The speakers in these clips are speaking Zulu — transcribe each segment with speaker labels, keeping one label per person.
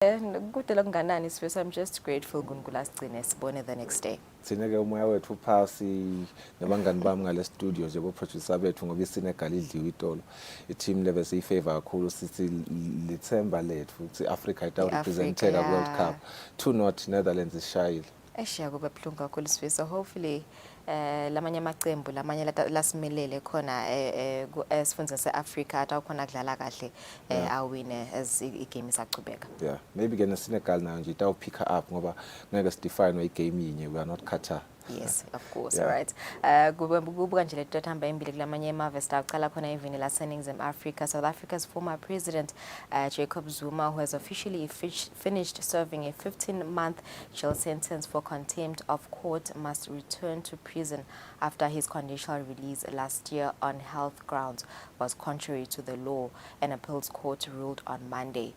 Speaker 1: Good lokunganani sifisa. I'm just grateful kuNkulunkulu asigcine sibone the next day.
Speaker 2: Thina ke umoya wethu phasi nabangani bami ngale studio nje bo producer bethu ngoba iSenegal idliwe itolo. I-team level siyifavor kakhulu sithi lithemba lethu ukuthi Africa ita representeka World Cup. 2-0 Netherlands ishayile.
Speaker 1: Eshiya kube buhlungu kakhulu sifisa. Hopefully lamanye amaqembu lamanye lasimelele khona esifundza seAfrica atawukhona kudlala kahle awine as igame isachubeka.
Speaker 2: Yeah, maybe ke neSenegal nayo nje itawu pick up ngoba ngeke sidefine igame yinye, we are not Qatar.
Speaker 1: Yes, of course. All right. Kubuka nje lethu tahamba embili kulamanye amave sitaqala khona even la seningizimu Africa. South Africa's former president Jacob Zuma, who has officially finished serving a 15-month jail sentence for contempt of court, must return to prison after his conditional release last year on health grounds was contrary to the law. An appeals court ruled on Monday.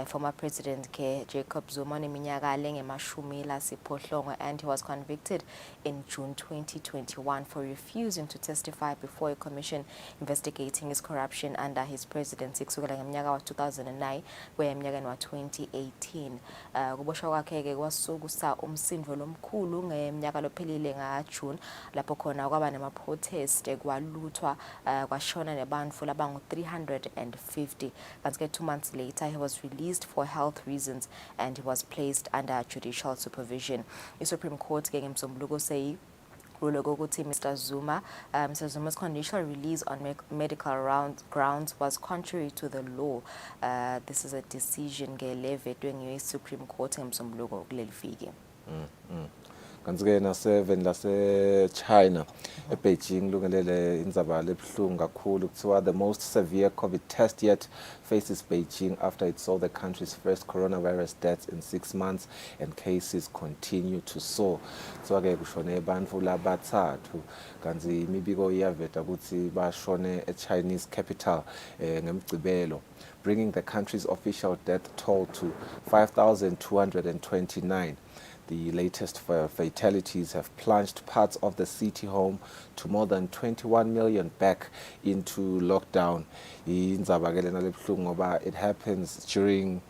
Speaker 1: Former President Jacob Zuma neminyaka lengemashumi lasiphohlongo, and he was convicted in June 2021 for refusing to testify before a commission investigating his corruption under his presidency kusukela ngeminyaka wa 2009 kuya eminyakeni wa 2018. Kuboshwa kwakhe ke kwasukusa umsindvo lomkhulu ngeminyaka lophelile ngaJune lapho khona kwaba nama protest kwaluthwa kwashona nebantfu labangu 350. Kanti ke 2 months later he was released for health reasons and he was placed under judicial supervision. The Supreme Court ke ngemsombuluko say Mr. Zuma's conditional release on medical grounds was contrary to the law. This is a decision levetwe nge Supreme Court ngemsombuluko kuleli fiki.
Speaker 2: Kanti-ke na-7 lase-China eBeijing lungelele indzaba lebuhlungu kakhulu kuthiwa the most severe COVID test yet faces Beijing after it saw the country's first coronavirus deaths in 6 months and cases continue to soar. Kuthiwa-ke kushone bantfu labatsatfu kanti imibiko iyaveta ukuthi bashone e-Chinese capital ngeMgcibelo, bringing the country's official death toll to 5,229. The latest fatalities have plunged parts of the city home to more than 21 million back into lockdown. It happens during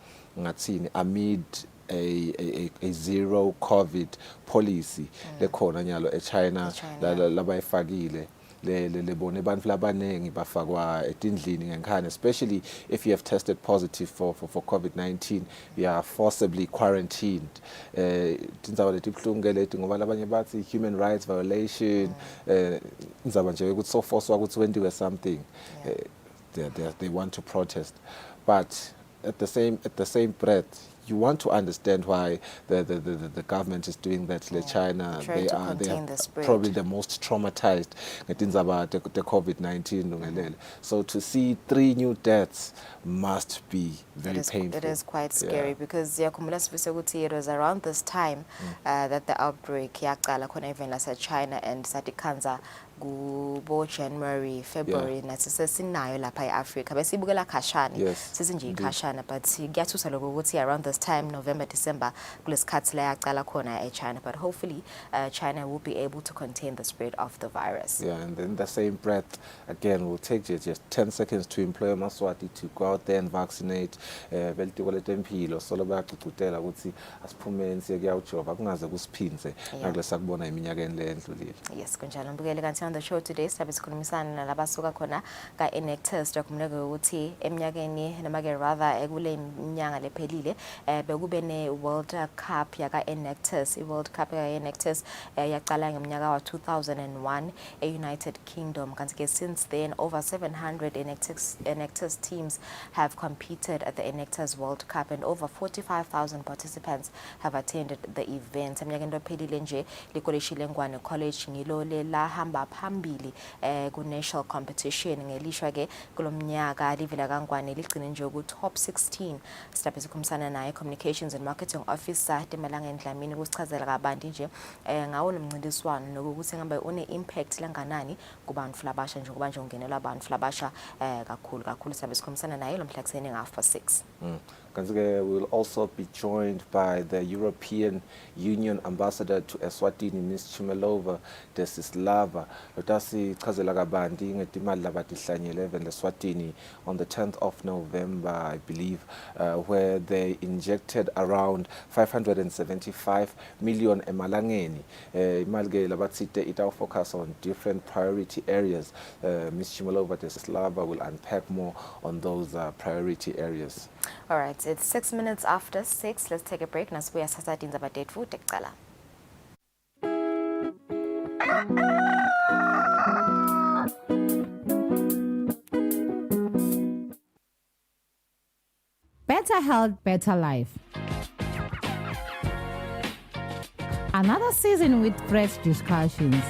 Speaker 2: amid a zero COVID policy lekhona nyalo eChina labayifakile lebone bantfu labanengi bafakwa etindlini ngekhaya, especially if you have tested positive for COVID-19, you are forcibly quarantined. Tindzaba leti buhlungu leti ngoba labanye bathi human rights violation, indzaba nje ukuthi so forced ukuthi wendiwe something. They want to protest, but at the same breath you want to understand why the government is doing that. China, they are probably the most traumatized the COVID-19. So to see 3 new deaths must be very painful.
Speaker 1: It is quite scary because it was around this time that the outbreak yaqala khona even la China and satikanza kubo January, February nathi sesinayo lapha eAfrica besibukela khashana sisinje ikhashana, but kuyathusa lokho ukuthi around this time November, December kulesikhathi la yaqala khona eChina, but hopefully China will be able to contain the spread of the virus.
Speaker 2: Yeah, and in the same breath again we'll take just 10 seconds to employ Maswati to go out there and vaccinate. Belitiko letempilo solo bayaqhuqutela ukuthi asiphumeni siye kuyawujova kungaze kusiphinze ngakule sakubona iminyakeni le endlulile.
Speaker 1: Yes, kunjalo mbukele kanti on the show today sabe sikhulumisana nalabasuka khona ka Enactus dokumleke ukuthi eminyakeni noma ke rather ekule iminyanga lephelile bekube ne World Cup yaka Enactus. I-World Cup yaka Enactus yaqala ngeminyaka wa 2001 e-United Kingdom. Kanti ke since then over 700 Enactus teams have competed at the Enactus World Cup and over 45,000 participants have attended the event. Eminyakeni lephelile nje likoleshi lengwane college ngilo la hamba phambili ku national competition ngelishwa ke kulomnyaka livela kangwane ligcine nje ku top 16. Sitaphe sikhumsana naye communications and marketing officer Temalanga Ndlamini kusichazela kabanti nje ngawo nomncintiswano nokuthi ngambe une impact langanani kubantu labasha nje kuba nje ungenela abantu labasha kakhulu sabe sikhumsana naye lo mhla kuseni nga 6.
Speaker 2: We will also be joined by the European Union Ambassador to Eswatini, Ms. Chimelova Desislava. Lotasi chazela kabanzi ngetimali labatihlanyele Eswatini on the 10th of November, I believe, where they injected around 575 million emalangeni. Imali ke labatsite it will focus on different priority areas. Ms. Chimelova Desislava will unpack more on those priority areas.
Speaker 1: All right, it's 6 minutes after 6. Let's take a break. Nasibuya sasa indaba tethu tekcala.
Speaker 3: Better health, better life. Another season with fresh discussions.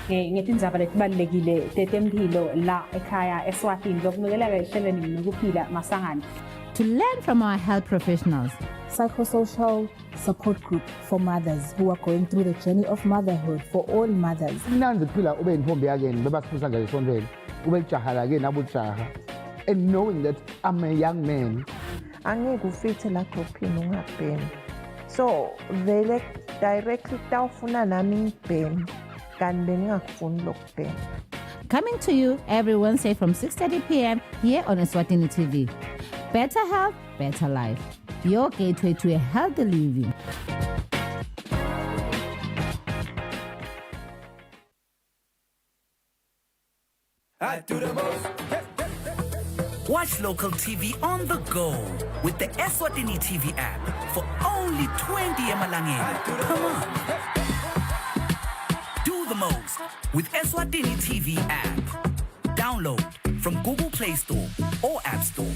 Speaker 4: Ngetindzaba letibalulekile tetemphilo la ekhaya Eswatini lokunukelela ehlelweni nokuphila masangana.
Speaker 3: To learn from our health professionals.
Speaker 5: Psychosocial support group for mothers who are going through the journey of motherhood for all mothers.
Speaker 6: Nanzi phila ube intombi yakeni bebasifusa nje esondweni ube lijaha lake nabujaha, and knowing that I'm a young man.
Speaker 7: Angeke ufithe la groupini ungabhemi. So vele directly tawufuna nami ngibhemi kanti bengingakufuni lokubhema.
Speaker 3: Coming to you every Wednesday from 6:30 p.m. here on Eswatini TV. Better health, better life. Your gateway to a healthy living.
Speaker 8: I do the most. Watch local TV on the go with the Eswatini TV app for only 20 emalangeni per month. Do the most with Eswatini TV app. Download from Google Play Store or App Store.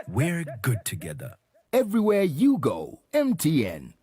Speaker 8: We're good together.
Speaker 9: Everywhere you go, MTN.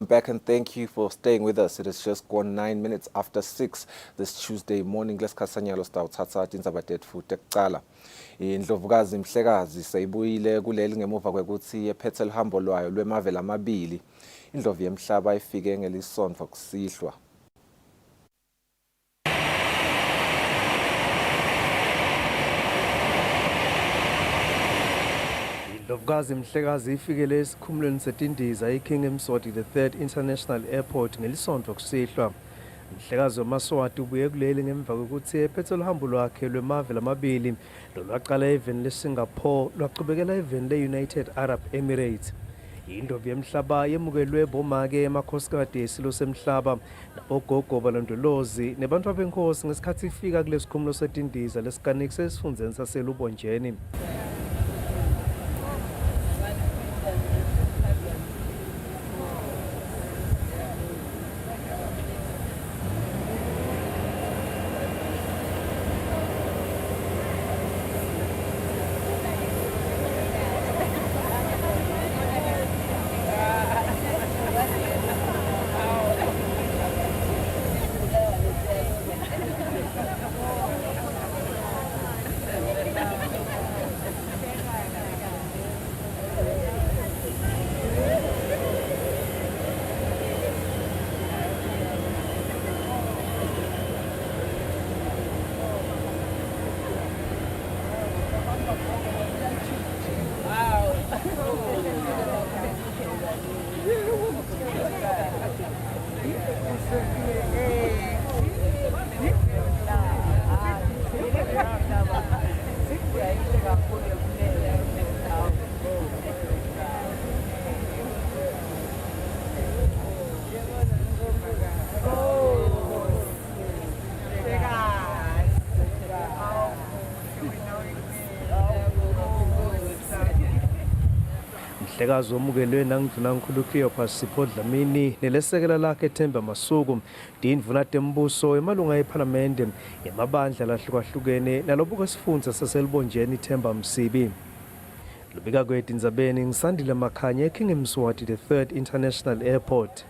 Speaker 2: Back and thank you for staying with us. It has just gone 9 minutes after 6 this Tuesday morning. Let's kasanyalo stawuthatha indaba tethu tekucala. Indlovukazi Mhlekazi sayibuyile kuleli ngemuva kwekuthi ephethe lihambo lwayo lwemavela amabili. Indlovu yemhlaba ifike ngelisonto kusihlwa.
Speaker 10: Indlovukazi Mhlekazi ifikele esikhumulweni setindiza iKing Mswati III International Airport ngelisonto kusihlwa. Mhlekazi waMaswati ubuye kuleli ngemva kokuthi ephethe uhambo lwakhe lwemavela amabili lolwaqala eveni leSingapore lwaqhubekela eveni le-United Arab Emirates. Indlovu yemhlaba yemukelwe bomake emakhosikazi esilo semhlaba nabogogo balondolozi nebantu abenkosi ngesikhathi ifika kulesikhumulo setindiza lesikaniki esifundeni saseLubonjeni. Mhlekazi wamukelwe nanguNdunankulu Cleopas Sipho Dlamini nelesekela lakhe Themba Masuku ndindvuna tembuso emalunga eParliament yamabandla lahlukahlukene nalobuka sifundza saseLubonjeni Themba Msibi. Lubika kwethu Ndzabeni ngisandile Makhanya eKing Mswati the 3rd International Airport.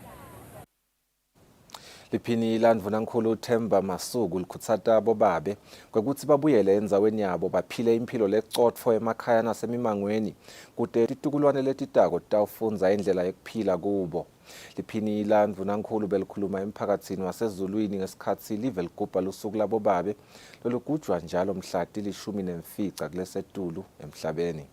Speaker 2: Liphini landvunankhulu Themba Masuku likhutsata bobabe kwekuthi babuyele endzaweni yabo baphile impilo lecotfo emakhaya nasemimangweni kude titukulwane letitako titawufundza indlela yekuphila kubo. Liphini landvunankhulu belikhuluma emphakatsini wasezulwini ngesikhatsi live ligubha lusuku labobabe lolugujwa njalo mhla ti-14 kulesetulu emhlabeni.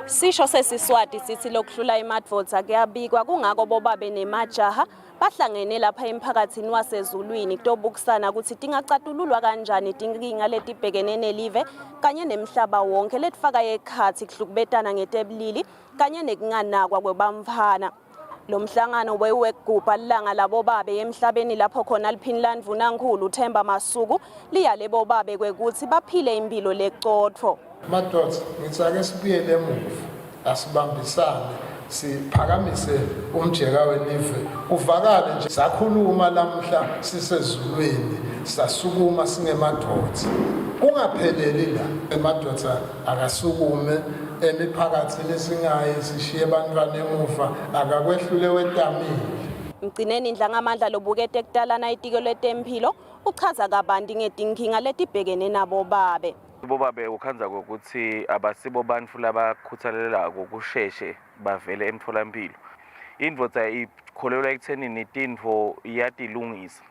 Speaker 11: Sisho sesiswati sithi lokudlula imadvodza kuyabikwa kungako bobabe nemajaha bahlangene lapha emphakathini wasezulwini kutobukusana ukuthi tingacatululwa kanjani inkinga letibhekene nelive kanye nemhlaba wonke letifaka ekhathi kuhlukubetana ngetebulili kanye nekunganakwa kwebamfana. Lo mhlangano wewekugubha lilanga labobabe emhlabeni lapho khona liphini landvunankhulu Themba Masuku liyale bobabe kwekuthi baphile impilo lecotfo.
Speaker 12: Madodza ngithi ake sibuyele emuva asibambisane siphakamise umjeka wenive uvakale nje sakhuluma lamhla sisezulwini sasukuma singemadodza kungapheleli la emadodza akasukume emiphakathini singayi sishiye abantwana emuva akakwehlule wetamile.
Speaker 11: Mgcineni indlangamandla lobukete ekutalana itiko letempilo uchaza kabanti ngetinkinga letibhekene nabo babe.
Speaker 13: Bobabe ukhanza ukuthi abasibo bantu labakhuthalela ukusheshe bavele emtholampilo. Indvodza ikholelwa ekuthenini intintfo iyatilungisa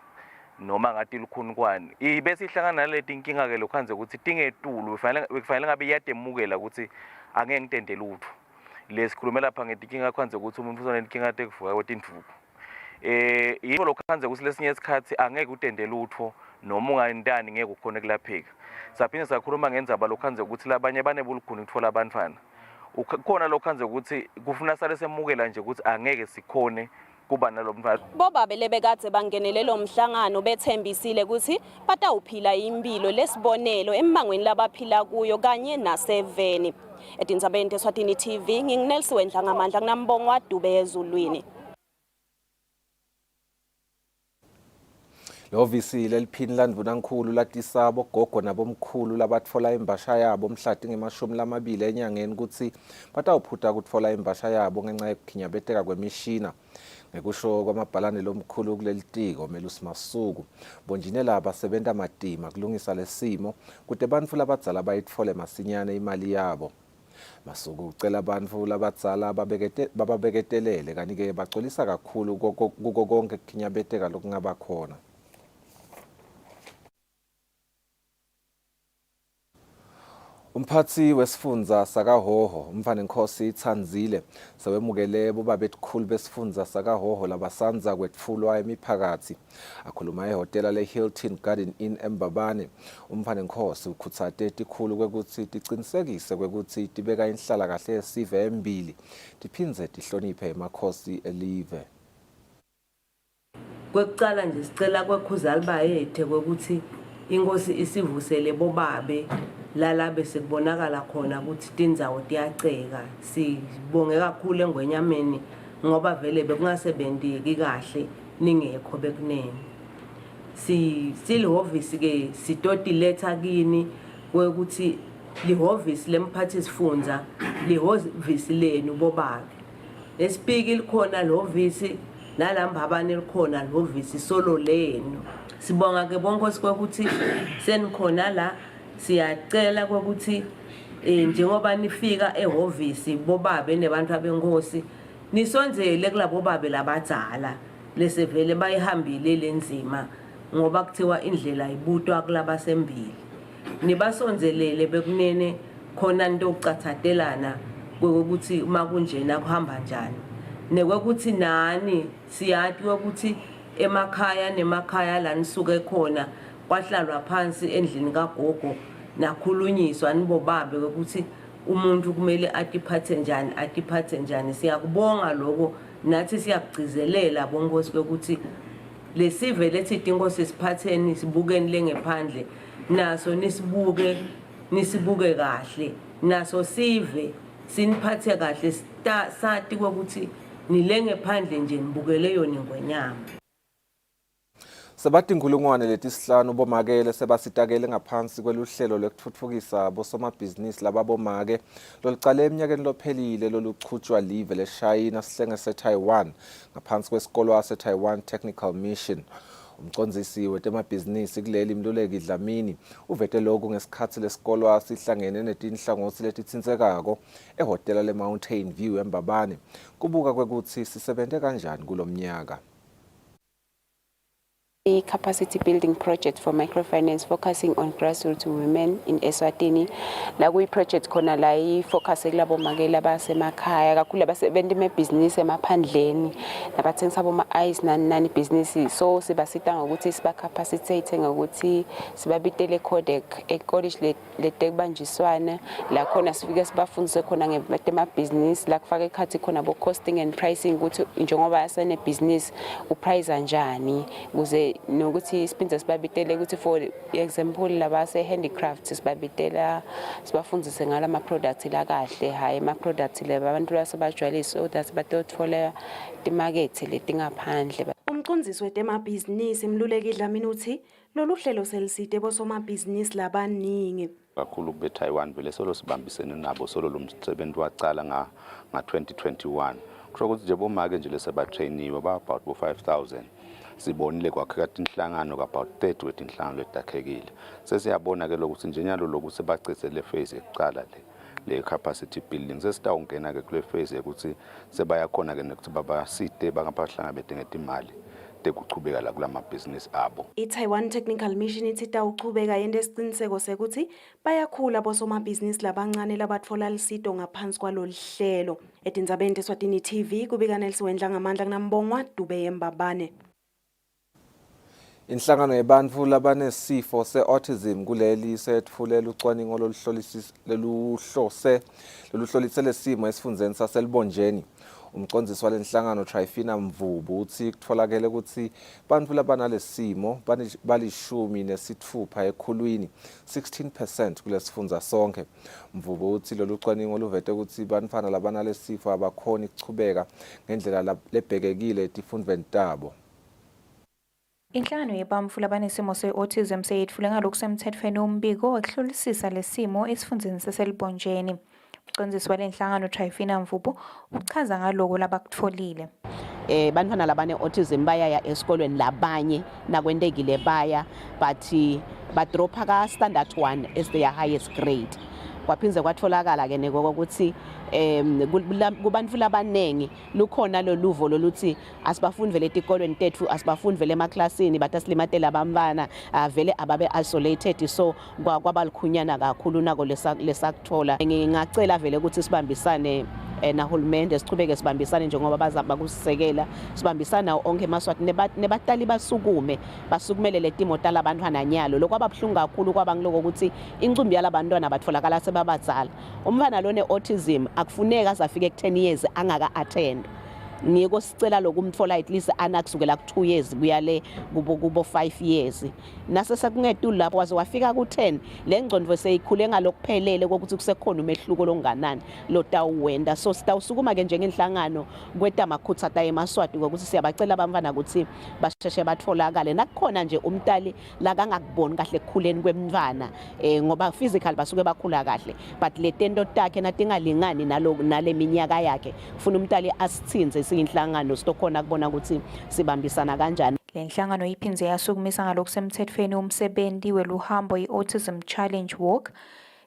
Speaker 13: noma ngathi lukhunukwane. Ibese ihlangana naleti inkinga ke lokhanze ukuthi tingetulu kufanele ngabe iyatemukela ukuthi angeke ngitende lutho. Lesikhulumela lapha ngetinkinga khanze ukuthi umuntu usanenkinga tekuvuka kwetintfuku. Yiko lokhanze ukuthi lesinye isikhathi angeke utende lutho noma ungayintani ngeke ukhone kulapheka. Saphinde sakhuluma ngendzaba lokhanze ukuthi labanye banebulukhuni kuthola abantwana. Ukhona lokhanze ukuthi kufuna sale semukela nje ukuthi angeke sikhone kuba nalomntwana.
Speaker 11: Bobabe lebekade bangenele lo mhlangano bethembisile ukuthi batawuphila impilo lesibonelo emangweni labaphila kuyo kanye naseveni. Edindzabeni Eswatini TV nginginelsi wendlangamandla kunambongo wadube ezulwini.
Speaker 2: Lovisi leliphini landvunankhulu latisabo gogo nabomkhulu labatfola imbasha yabo mhla tingemashumi enyangeni kutsi batawuphutha kutfola imbasha yabo ngenxa yekukhinyabeteka kwemishina. Ngekusho kwamabhalane lomkhulu kulelitiko Melusi Masuku bonjinela basebenta matima kulungisa lesimo kude bantfu labadzala bayitfole masinyane imali yabo. Masuku ucela abantu labadzala bababeketelele kanike bagcolisa kakhulu kuko konke kukhinyabeteka lokungaba khona. Umphathi wesifundza sakaHhohho umfanenkosi Tsandzile sewemukele bobabe betikhulu besifundza sakaHhohho labasanza kwetfulwa emiphakathi. Akhuluma ehhotela le-Hilton Garden Inn eMbabane. Umfanenkosi ukhutsate tikhulu kwekuthi ticinisekise kwekuthi tibeka inhlalakahle yesive embili tiphindze tihloniphe emakhosi elive.
Speaker 14: Kwekucala nje sicela kweKhuzali bayethe kwekuthi inkosi isivusele bobabe lala bese kubonakala khona ukuthi tindzawo tiyaceka. Sibonge kakhulu engwenyameni ngoba vele bekungasebenteki kahle ningekho bekunene. Silihhovisi ke sitoti letha kini kwekuthi lihhovisi lemphathi sifundza lihhovisi lenu bobabe. Lesipiki likhona lihhovisi nalambabane likhona lihhovisi solo lenu. Sibonga ke bonke kwekuthi senikhona la. Siyacela kwekuthi njengoba nifika ehhovisi bobabe nebantu abenkosi nisonzele kulabo babe labadzala lesevele bayihambile lenzima ngoba kuthiwa indlela ibutwa kulabasembili. Nibasonzelele bekunene khona into ukucathadelana kwekuthi uma kunjena kuhamba njani. Nekwekuthi nani siyathi ukuthi emakhaya nemakhaya la nisuke khona kwahlalwa phansi endlini kagogo nakhulunyiswa nibobabe ukuthi umuntu kumele atiphathe njani. Siyakubonga lokho nathi siyakugcizelela bonkosi ukuthi lesive lethi inkosi siphatheni sibukeni lengephandle naso nisibuke kahle naso sive siniphathe kahle sati ukuthi nilengephandle nje nibukele yona ingwenyama.
Speaker 2: Sebathi inkulungwane letisihlanu bomakele sebasitakele ngaphansi kweluhlelo lokuthuthukisa bosomabhizinisi lababomake lolicale eminyakeni lophelile loluchutshwa live leShayina sihlenge seTaiwan ngaphansi kwesikolo seTaiwan Technical Mission. Umcondzisi wetemabhizinisi kuleli Mluleki Dlamini uvete lokhu ngesikhathi lesikolo sihlangene netinhlangothi letitsinsekako ehotela leMountain View eMbabane kubuka kwekuthi sisebenze kanjani kulomnyaka.
Speaker 15: A capacity building project for microfinance focusing on grassroots women in Eswatini. La kuyi project khona la ifocus kulabo makela basemakhaya kakhulu abasebenza emabhizinisi emaphandleni nabathengisa boma ice nani businesses. So sibasita ngokuthi siba capacitate ngokuthi sibabitele codec college letekubanjiswana la khona sifike sibafundise khona ngemabhizinisi la kufaka ekhathi khona bo costing and pricing ukuthi njengoba yasene business uprice kanjani ukuze nokuthi siphinde sibabitele ukuthi for example labase handicrafts sibabitela sibafundise ngala ama products la kahle hayi ama products leba abantu lasebajwayelisa so that batothola imarket letingaphandle.
Speaker 16: Umcondzisi wetemabhizinisi Mluleki Dlamini uthi lolu hlelo seliside bosomabhizinisi labaningi
Speaker 17: kakhulu beTaiwan vele solo sibambisene nabo solo lomsebenzi waqala nga 2021 kusho ukuthi nje bomake nje lesebatrainiwe ba about 5000 sibonile kwakheka inhlangano ka about 30 wetinhlangano letakhekile sesiyabona ke lokuthi njenyalo lokuthi sebacitse le phase ekuqala le capacity building sesitawungena ke kule phase ukuthi sebayakhona ke ukuthi babaside bangabahlanga bedengeta imali tekuchubeka la kulama business abo.
Speaker 16: iTaiwan Technical Mission ithi tawuchubeka yende isiqiniseko sekuthi bayakhula bosomabhizinisi labancane labatfola lisito ngaphansi kwalolu hlelo. Etindzabeni Eswatini TV kubika Nelsiwendla ngamandla kunambongwa Dube eMbabane.
Speaker 2: Inhlangano yebantfu labanesifo se-autism kuleli setfulela ucwaningo loluhlolise lesimo esifundeni saselibonjeni. Umcondzisi walenhlangano Trifina Mvubu uthi kutfolakele ukuthi bantfu labanalesimo balishumi nesithupha ekhulwini 16% kulesifundza sonke. Mvubu uthi lolu cwaningo luvete ukuthi bantfwana labanalesifo abakhoni kuchubeka ngendlela lebhekekile etifundweni tabo.
Speaker 18: Inhlangano yebantfu labanesimo se-autism seyetfule ngalokusemthethweni umbiko wekuhlolisisa lesimo esifundeni saselibonjeni. Umcondzisi walenhlangano Trifina Mvubu uchaza ngaloko labakutfolile.
Speaker 19: Bantfwana labane autism bayaya esikolweni labanye nakwentekile baya but badropa ka standard 1 as their highest grade. Kwaphinze kwatfolakala ke neko ukuthi kubantfu labanengi lukhona loluvo loluthi asibafundi vele etikolweni tethu asibafundi vele emaklasini batasilimatela abamfana vele ababe isolated so kwabalikhunyana kakhulu nako lesakuthola. Ngingacela vele ukuthi sibambisane nahulumende sichubeke sibambisane njengoba bazama kusisekela sibambisana onke emaswati nebatali basukumele letimo talabantwana nyalo lokho ababhlungu kakhulu kwabangiloko ukuthi incumbi yalabantwana batfolakala sebabadzala umfana lone autism akufuneka azafike ku 10 years angaka attend ngiko sicela lokumtfola at least anakusukela ku 2 years kuyale kubo 5 years nase sekungetulu lapho waze wafika ku 10 le ngcondo seyikhule ngalokuphelele ukuthi kusekhona umehluko longanani lotawuwenda so sitawusukuma ke njengenhlangano kweta makhutsa ta emaswati ukuthi siyabacela abamfana ukuthi basheshe batfolakale nakukhona nje umtali la kangakuboni kahle ekukhuleni kwemntwana ngoba physical basuke bakhula kahle but le tento takhe natingalingani nale minyaka yakhe ufuna umtali asithinze inhlangano sitokhona kubona ukuthi sibambisana kanjani.
Speaker 18: Le nhlangano iphindze yasukumisa ngalokusemthethweni umsebenzi weluhambo i-Autism Challenge Walk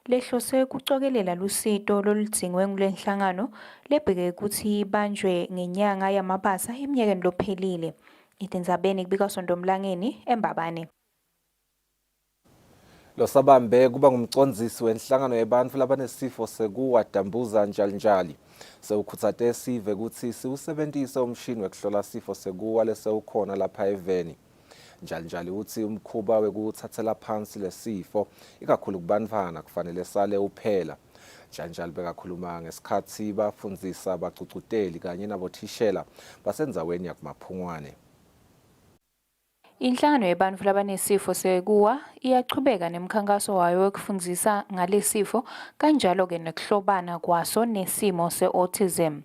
Speaker 18: lehlose kucokelela lusito loludingwe ngule nhlangano lebheke ukuthi ibanjwe ngenyanga yamabasa eminyakeni lophelile. Itindzabeni kubika Sondomlangeni eMbabane.
Speaker 2: Losabambe kuba ngumcondzisi wenhlangano yebantfu labanesifo sekuwadambuza njalinjali. Sewukhutsate sive ukuthi siwusebenzise umshini wekuhlola sifo sekuwa lesewukhona lapha eveni. Njalinjali uthi umkhuba wekuthathela phansi lesifo ikakhulu kubantfwana kufanele sale uphela. Njalinjali bekakhuluma ngesikhathi bafundzisa abacucuteli kanye nabothishela basenzaweni yakumaphungwane.
Speaker 18: Inhlangano yebantfu labanesifo sekuwa iyachubeka nemkhankaso wayo wekufundzisa ngalesifo kanjalo ke nekuhlobana kwaso nesimo se-autism.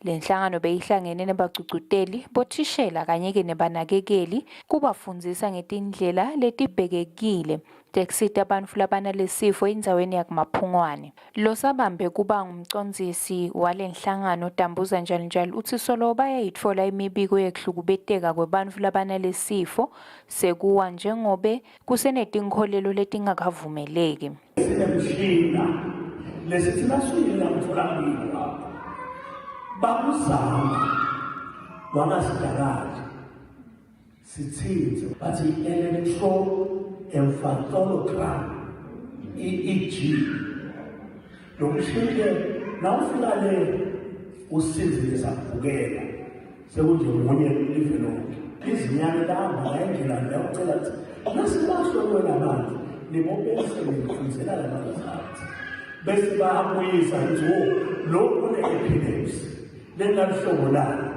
Speaker 18: Le nhlangano beyihlangene nebagcugcuteli bothishela kanye-ke nebanakekeli kubafundzisa ngetindlela letibhekekile tekusita bantfu labanalesifo endzaweni yakumaphungwane. Losabambe kuba ngumcondzisi wale nhlangano Dambuza njalo utsi solo bayayitfola imibiko yekuhlukubeteka kwebantfu labanalesifo sekuwa njengobe kusenetinkolelo letingakavumeleki.
Speaker 20: Sinemshina lesithina swina mtholampilo lapha bakuzama wangasidakazi sithinze bathi electroencephalogram EEG lo mshini nawufika le usizi sakubukela sekunje munye live lonke izinyane laba ngayindlela ngiyacela ukuthi nasibasho nabantu libopese lifunzela labantu bese bayabuyisa nje lo une-epilepsy lengalihlobo lalo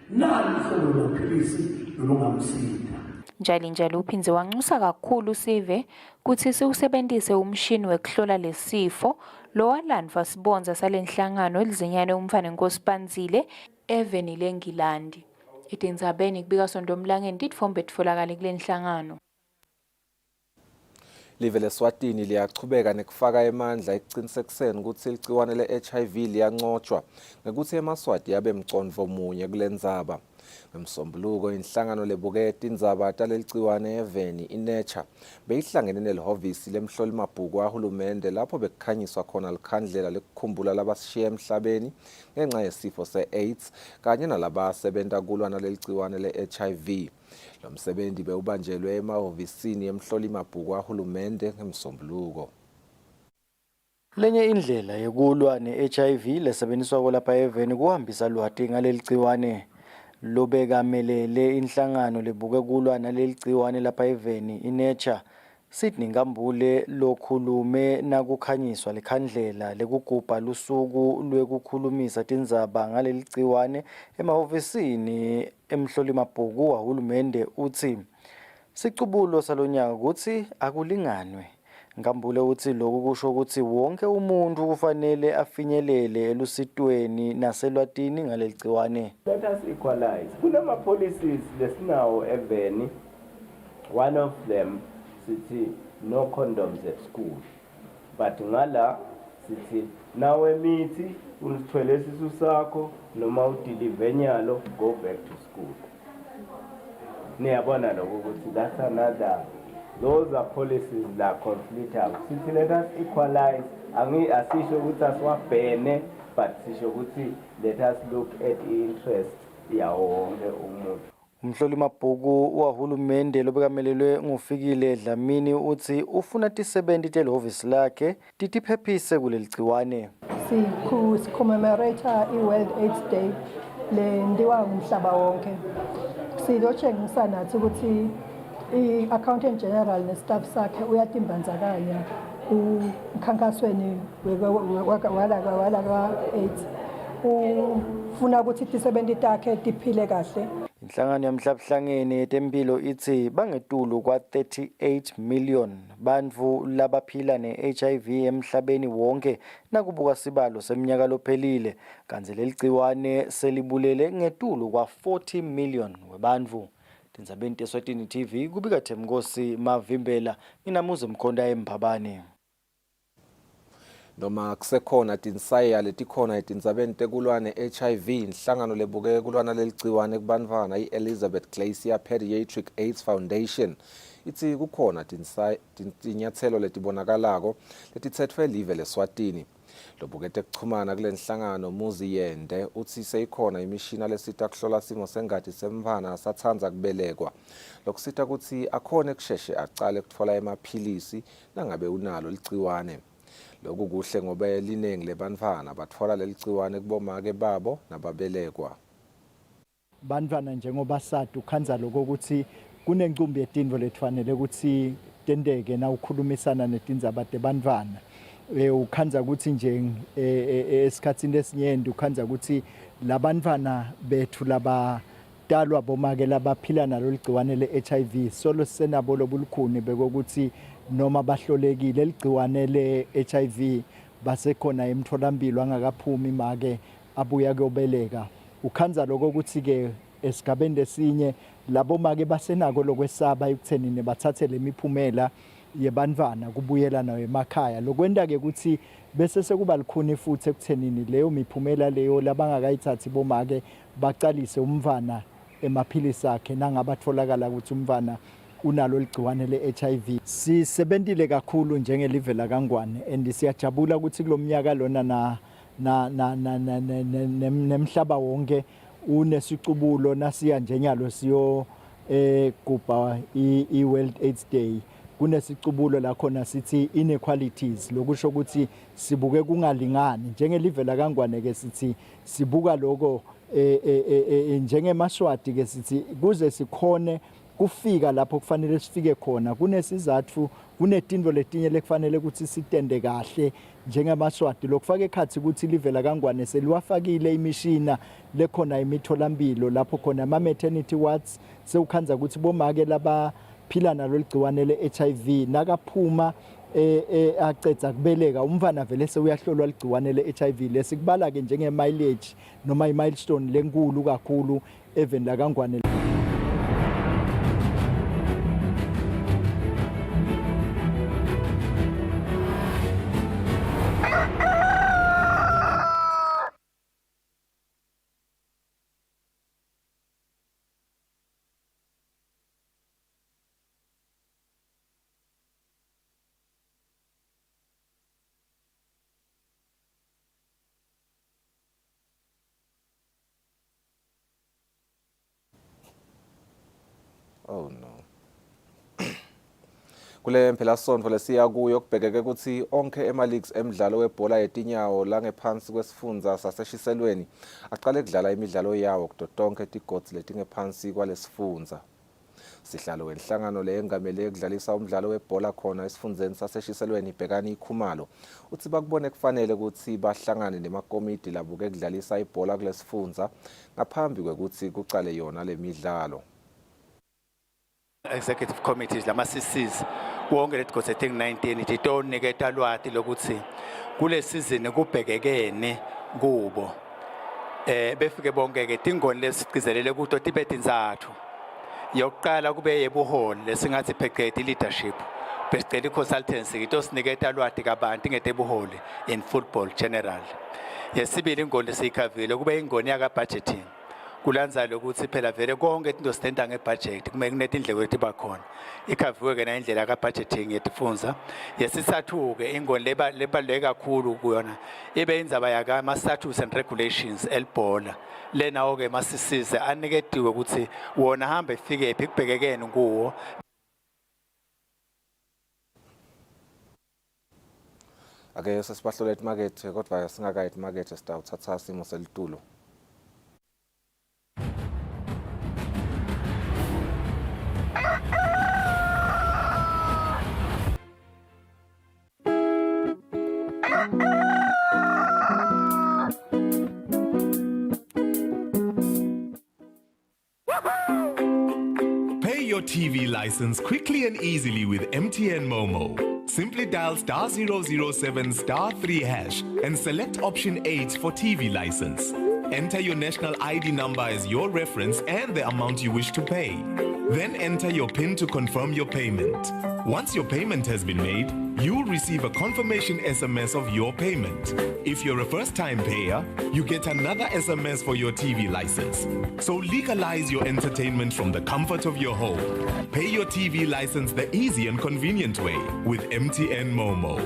Speaker 20: nalo ihlobo lamaphilisi lolungamsinda.
Speaker 18: Njalo uphinze wanxusa kakhulu Sive kuthi siwusebenzise umshini wekuhlola lesifo lo walandva sibonza salenhlangano elizinyane umfana Nkosipanzile eveni leNgilandi. Itindzabeni kubika sondomlangeni titfombe titfolakala kule nhlangano.
Speaker 2: Live leSwatini liyachubeka nekufaka emandla ekuqinisekiseni ukuthi igciwane le-HIV liyancotshwa ngekuthi eMaswati yabe mcondvo munye kulendzaba. Ngemsombuluko inhlangano lebuketa indzaba talelgciwane eveni iNature beyihlangene nelihhovisi lemhloli mabhuku ahulumende lapho bekukhanyiswa khona likhandlela lekukhumbula labasishiye emhlabeni ngenxa yesifo se-AIDS kanye nalabasebenta kulwana lelgciwane le-HIV. Lo msebenzi bewubanjelwe emahhovisini emhloli mabhuku ahulumende ngemsombuluko.
Speaker 10: Lenye indlela yokulwa ne-HIV lesebenziswa kolapha eveni kuhambisa lwati ngalelgciwane lobekamelele inhlangano lebuke kulwa nalelgciwane lapha eveni iNature. Sydney Ngambule lokhulume nakukhanyiswa lekhandlela lekugubha lusuku lwekukhulumisa tindzaba ngalelgciwane emahhovisini emhloli mabhuku wahulumende uthi sicubulo salonyaka ukuthi akulinganwe. Ngambule uthi lokhu kusho ukuthi wonke umuntu kufanele afinyelele elusitweni naselwatini ngalelgciwane.
Speaker 21: Let us equalize. Kunama policies lesinawo eveni. One of them sithi no condoms at school. But ngala sithi nawe mithi unithwele isisu sakho noma udeliver nyalo go back to school. Niyabona lokho ukuthi that's another. Those are policies that conflict. Sithi let us equalize. Asisho ukuthi asiwabhene but sisho ukuthi let us look at interest yawo wonke umuntu.
Speaker 10: Umhloli mabhuku wahulumende lobekamelelwe nguFikile Dlamini uthi ufuna tisebenti telihhovisi lakhe titiphephise kulelgciwane.
Speaker 22: Commemorate i-World AIDS Day lendiwa ngumhlaba wonke. Silotshengisa nathi ukuthi i-Accountant General nestaff sakhe uyatimbandzakanya umkhankasweni wala AIDS. Ufuna ukuthi tisebenti takhe tiphile kahle.
Speaker 10: Inhlangano yamhlabuhlangene yetempilo ithi bangetulu kwa 38 million bantfu labaphila ne-HIV emhlabeni wonke nakubuka sibalo seminyaka lophelile kanti leligciwane selibulele ngetulu kwa 40 million webantfu. Tindzabeni teSwatini TV kubika Themkosi Mavimbela nginamuze Mkhonda eMbabane.
Speaker 2: Noma kusekhona tinsaya letikhona etindzabeni tekulwa ne-HIV inhlangano lebuke kulwana leligciwane kubantfwana i-Elizabeth Glacier Pediatric AIDS Foundation ithi kukhona tinyathelo letibonakalako letitsetfwe live leSwatini. Lobukete kuchumana kule nhlangano Muzi Yende uthi seyikhona imishina lesita kuhlola simo sengati semntfwana satsanza kubelekwa. Lokusita ukuthi akhone kusheshe acale kutfola emaphilisi nangabe unalo ligciwane. Lokhu kuhle ngoba liningi lebantfwana batfola leligciwane kubomake babo nababelekwa.
Speaker 23: Bantfwana njengoba sadu khanza lokho ukuthi kunencumbi yetintfo letfanele ukuthi tenteke na ukhulumisana netindzaba tebantfwana. Ukhanza ukuthi nje esikhatsini lesinyenti ukhanza ukuthi labantfwana bethu labatalwa bomake labaphila nalo ligciwane le-HIV solo senabo lobulukhuni bekokuthi noma bahlolekile ligciwane le-HIV basekhona emtholampilo angakaphumi make abuya kuyobeleka. Ukhanza lokho ukuthi-ke esigabeni lesinye labo make basenako lokwesaba ekuthenini bathathe le miphumela yebantwana kubuyela nayo emakhaya. Lokwenda-ke ukuthi bese sekuba likhuni futhi ekuthenini leyo miphumela leyo labangakayithathi bomake bacalise umvana emaphilisi akhe nangabatholakala ukuthi umvana unalo ligciwane le-HIV. Sisebentile kakhulu njengelive laKangwane and siyajabula ukuthi kulomnyaka lona nemhlaba wonke unesicubulo nasiya njenyalo siyo gubha i-World AIDS Day. Kunesicubulo la khona sithi inequalities, lokusho ukuthi sibuke kungalingani njengelive laKangwane ke sithi sibuka lokho njengeMaswati ke sithi kuze sikhone kufika lapho kufanele sifike khona kunesizathu kunetinto letinye lekufanele ukuthi sitende kahle njengeMaswati lokufaka ekhathi ukuthi live laKangwane seliwafakile imishina lekhona imitholampilo lapho khona ama maternity wards sewukhanza ukuthi bomake laba phila nalo ligciwane le-HIV nakaphuma acedza kubeleka umfana vele sewuyahlolwa ligciwane le-HIV lesikubala ke njenge mileage noma i-milestone lenkulu kakhulu even laKangwane.
Speaker 2: Oh no. Kule mpelasonto lesiya kuyo kubhekeke ukuthi onke ema-leagues emidlalo webhola yetinyawo langephansi kwesifundza saseshiselweni aqale kudlala imidlalo yawo kuto tonke tigodi letingephansi kwalesifundza. Sihlalo wenhlangano leyengamele kudlalisa umdlalo webhola khona esifundzeni saseshiselweni ibhekani ikhumalo uthi bakubone kufanele ukuthi bahlangane nemakomiti labuke kudlalisa ibhola kulesifundza ngaphambi kwekuthi kucale yona lemidlalo.
Speaker 1: Executive committees lama CCs wonke letigodi ethi 19 titoniketa lwati lokuthi kule season kubhekekene kubo befike bonke ke tingoni lesigcizelele kuto tibe tinzathu yokuqala kube yebuholi lesingathi phecelezi leadership besicela consultancy ito siniketa lwati kabanti ngetebuholi in football general. Yesibili ingoni siyikhavile kube ingoni yaka budgeting kulanza lokuthi phela vele konke into stenda ngebudget kumele kunetindleko etiba khona ikhaviwe ke na indlela ka budgeting yetifundza. Yesisathu ke ingoni lebaluleke kakhulu kuyona ibe indzaba yaka ama statutes and regulations elibhola lena ke masisize aniketiwe ukuthi wona hamba efike ephi kubhekekene kuwo.
Speaker 2: Ake sesibahlole emarket kodwa singakayi emarket sitawuthatha simo selitulo.
Speaker 4: Pay your TV license quickly and easily with MTN Momo. Simply dial *007 *3 hash and select option 8 for TV license. Enter your national ID number as your reference and the amount you wish to pay. Then enter your PIN to confirm your payment. Once your payment has been made, you'll receive a confirmation SMS of your payment. If you're a first-time payer, you get another SMS for your TV license. So legalize your entertainment from the comfort of your home. Pay your TV license the easy and convenient way with MTN Momo.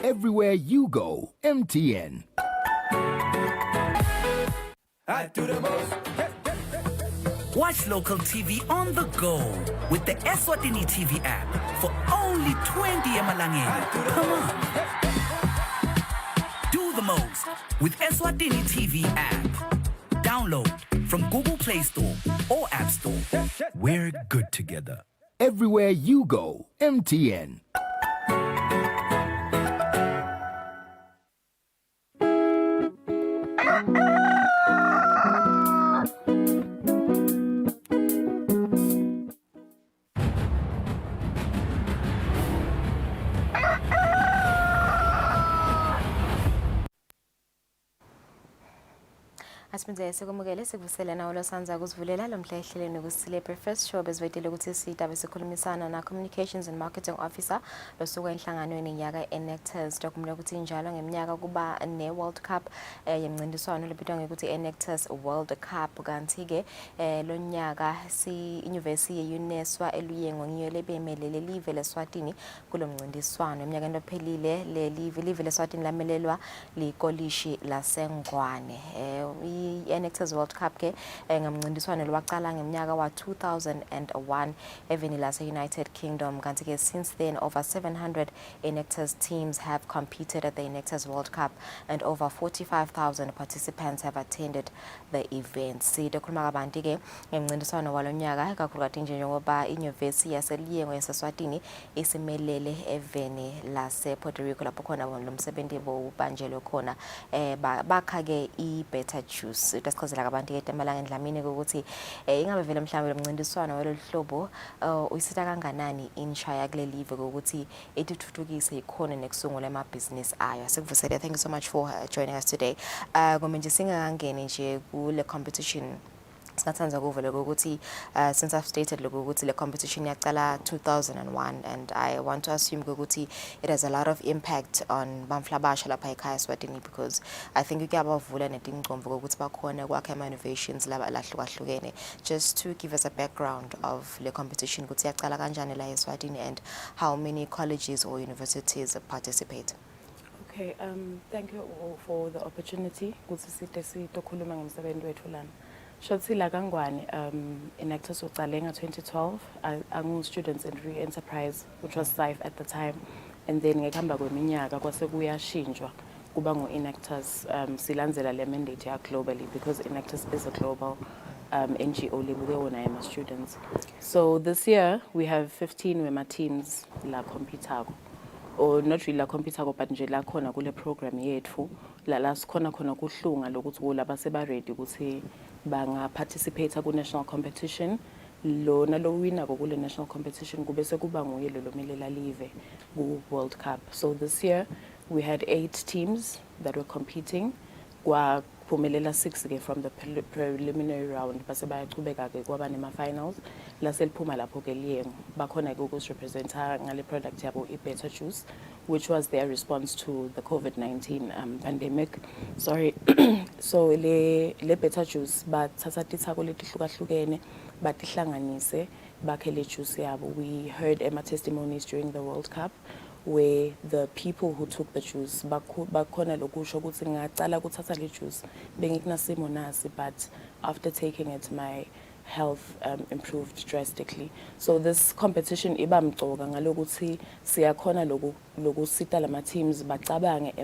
Speaker 9: Everywhere you go, MTN.
Speaker 8: I do the most. Watch local TV on the go with the Eswatini TV app for only 20 emalangeni. Come on. Do the most with Eswatini TV app. Download from Google Play Store or App Store. We're good together.
Speaker 9: Everywhere you go, MTN.
Speaker 5: Asiphinde sikumukele sikuvusele nawo losanza kusivulela lo mhla ehleleni Kusile Breakfast Show bezwetile ukuthi sida besikhulumisana na Communications and Marketing Officer losuka enhlanganweni nyaka Enactus dokumela ukuthi njalo ngeminyaka kuba ne World Cup yemncintiswano lebitwa ngokuthi Enactus World Cup kanti ke lo nyaka si University yeUNESWA eluyengo ngiyo lebemelele live leSwatini kulo mncintiswano eminyaka enophelile le live leSwatini lamelelwa likolishi laseNgwane Enactus World Cup ke ngamncintiswano lwaqala ngeminyaka wa 2001 eveni lase United Kingdom kanti ke since then over 700 Enactus teams have competed at the Enactus World Cup and over 45,000 participants have attended the event. Sidokhuluma kabanti ke ngemncintiswano walonyaka kakhulukazi nje njengoba iNyuvesi yaseliyengo yaseSwatini isimelele eveni lase Puerto Rico lapho khona lo msebenzi bobanjelo khona bakha ke i-Better Juice utasichazela kabantu ke emalanga endlamini ukuthi ingabe vele mhlawumbe lomncintiswano waloluhlobo uyisita kanganani inshaya kule live ukuthi etithuthukise ikhona nekusungula amabhizinisi ayo. Sikuvusele, thank you so much for joining us today. Ngoba nje singangeni nje kule competition singathanza kuvela ukuthi since I've stated ukuthi le competition yaqala 2001 and I want to assume ukuthi it has a lot of impact on bamflabasha lapha ekhaya Eswatini because I think ukuyabavula netingcomvo ukuthi bakhona kwakhe ama innovations laba lahlukahlukene. Just to give us a background of le competition ukuthi yaqala kanjani la eSwatini and how many colleges or universities participate.
Speaker 6: Okay, thank you for the opportunity ukuthi sitokhuluma ngemsebenzi wethu lana. Shotsi la Kangwane, Enactus uqale nga 2012. Angu students in re-enterprise, which was SIFE at the time, and then ngekuhamba kweminyaka kwase kuyashintshwa kuba ngo Enactus silandzela le mandate ya globally because Enactus is a global NGO libuke wona ema students. So this year we have 15 wema teams la competako. Or not really la competako but nje la khona kule program yethu la sikhona khona kuhlunga lokuthi kulaba seba ready ukuthi banga participate ku national competition lona lo winner kule national competition kube sekuba nguye lo melela live ku World Cup. So this year we had 8 teams that were competing kwa phumelela 6 ke from the preliminary round base bayachubeka ke kwaba nema finals la seliphuma lapho ke liyengo bakhona ke ukurepresenta ngale product yabo iBetter Juice which was their response to the COVID-19 pandemic. Sorry. So le Better Juice bathatha tithako letihlukahlukene batihlanganise bakhe le juice yabo. We heard Emma testimonies during the World Cup where the people who took the juice bakhona lokusho ukuthi ngacala ukuthatha le juice bengikunasimo nasi but after taking it my health improved drastically. So this competition iba mcoka ngalokuthi siyakhona lokusita lama teams bacabange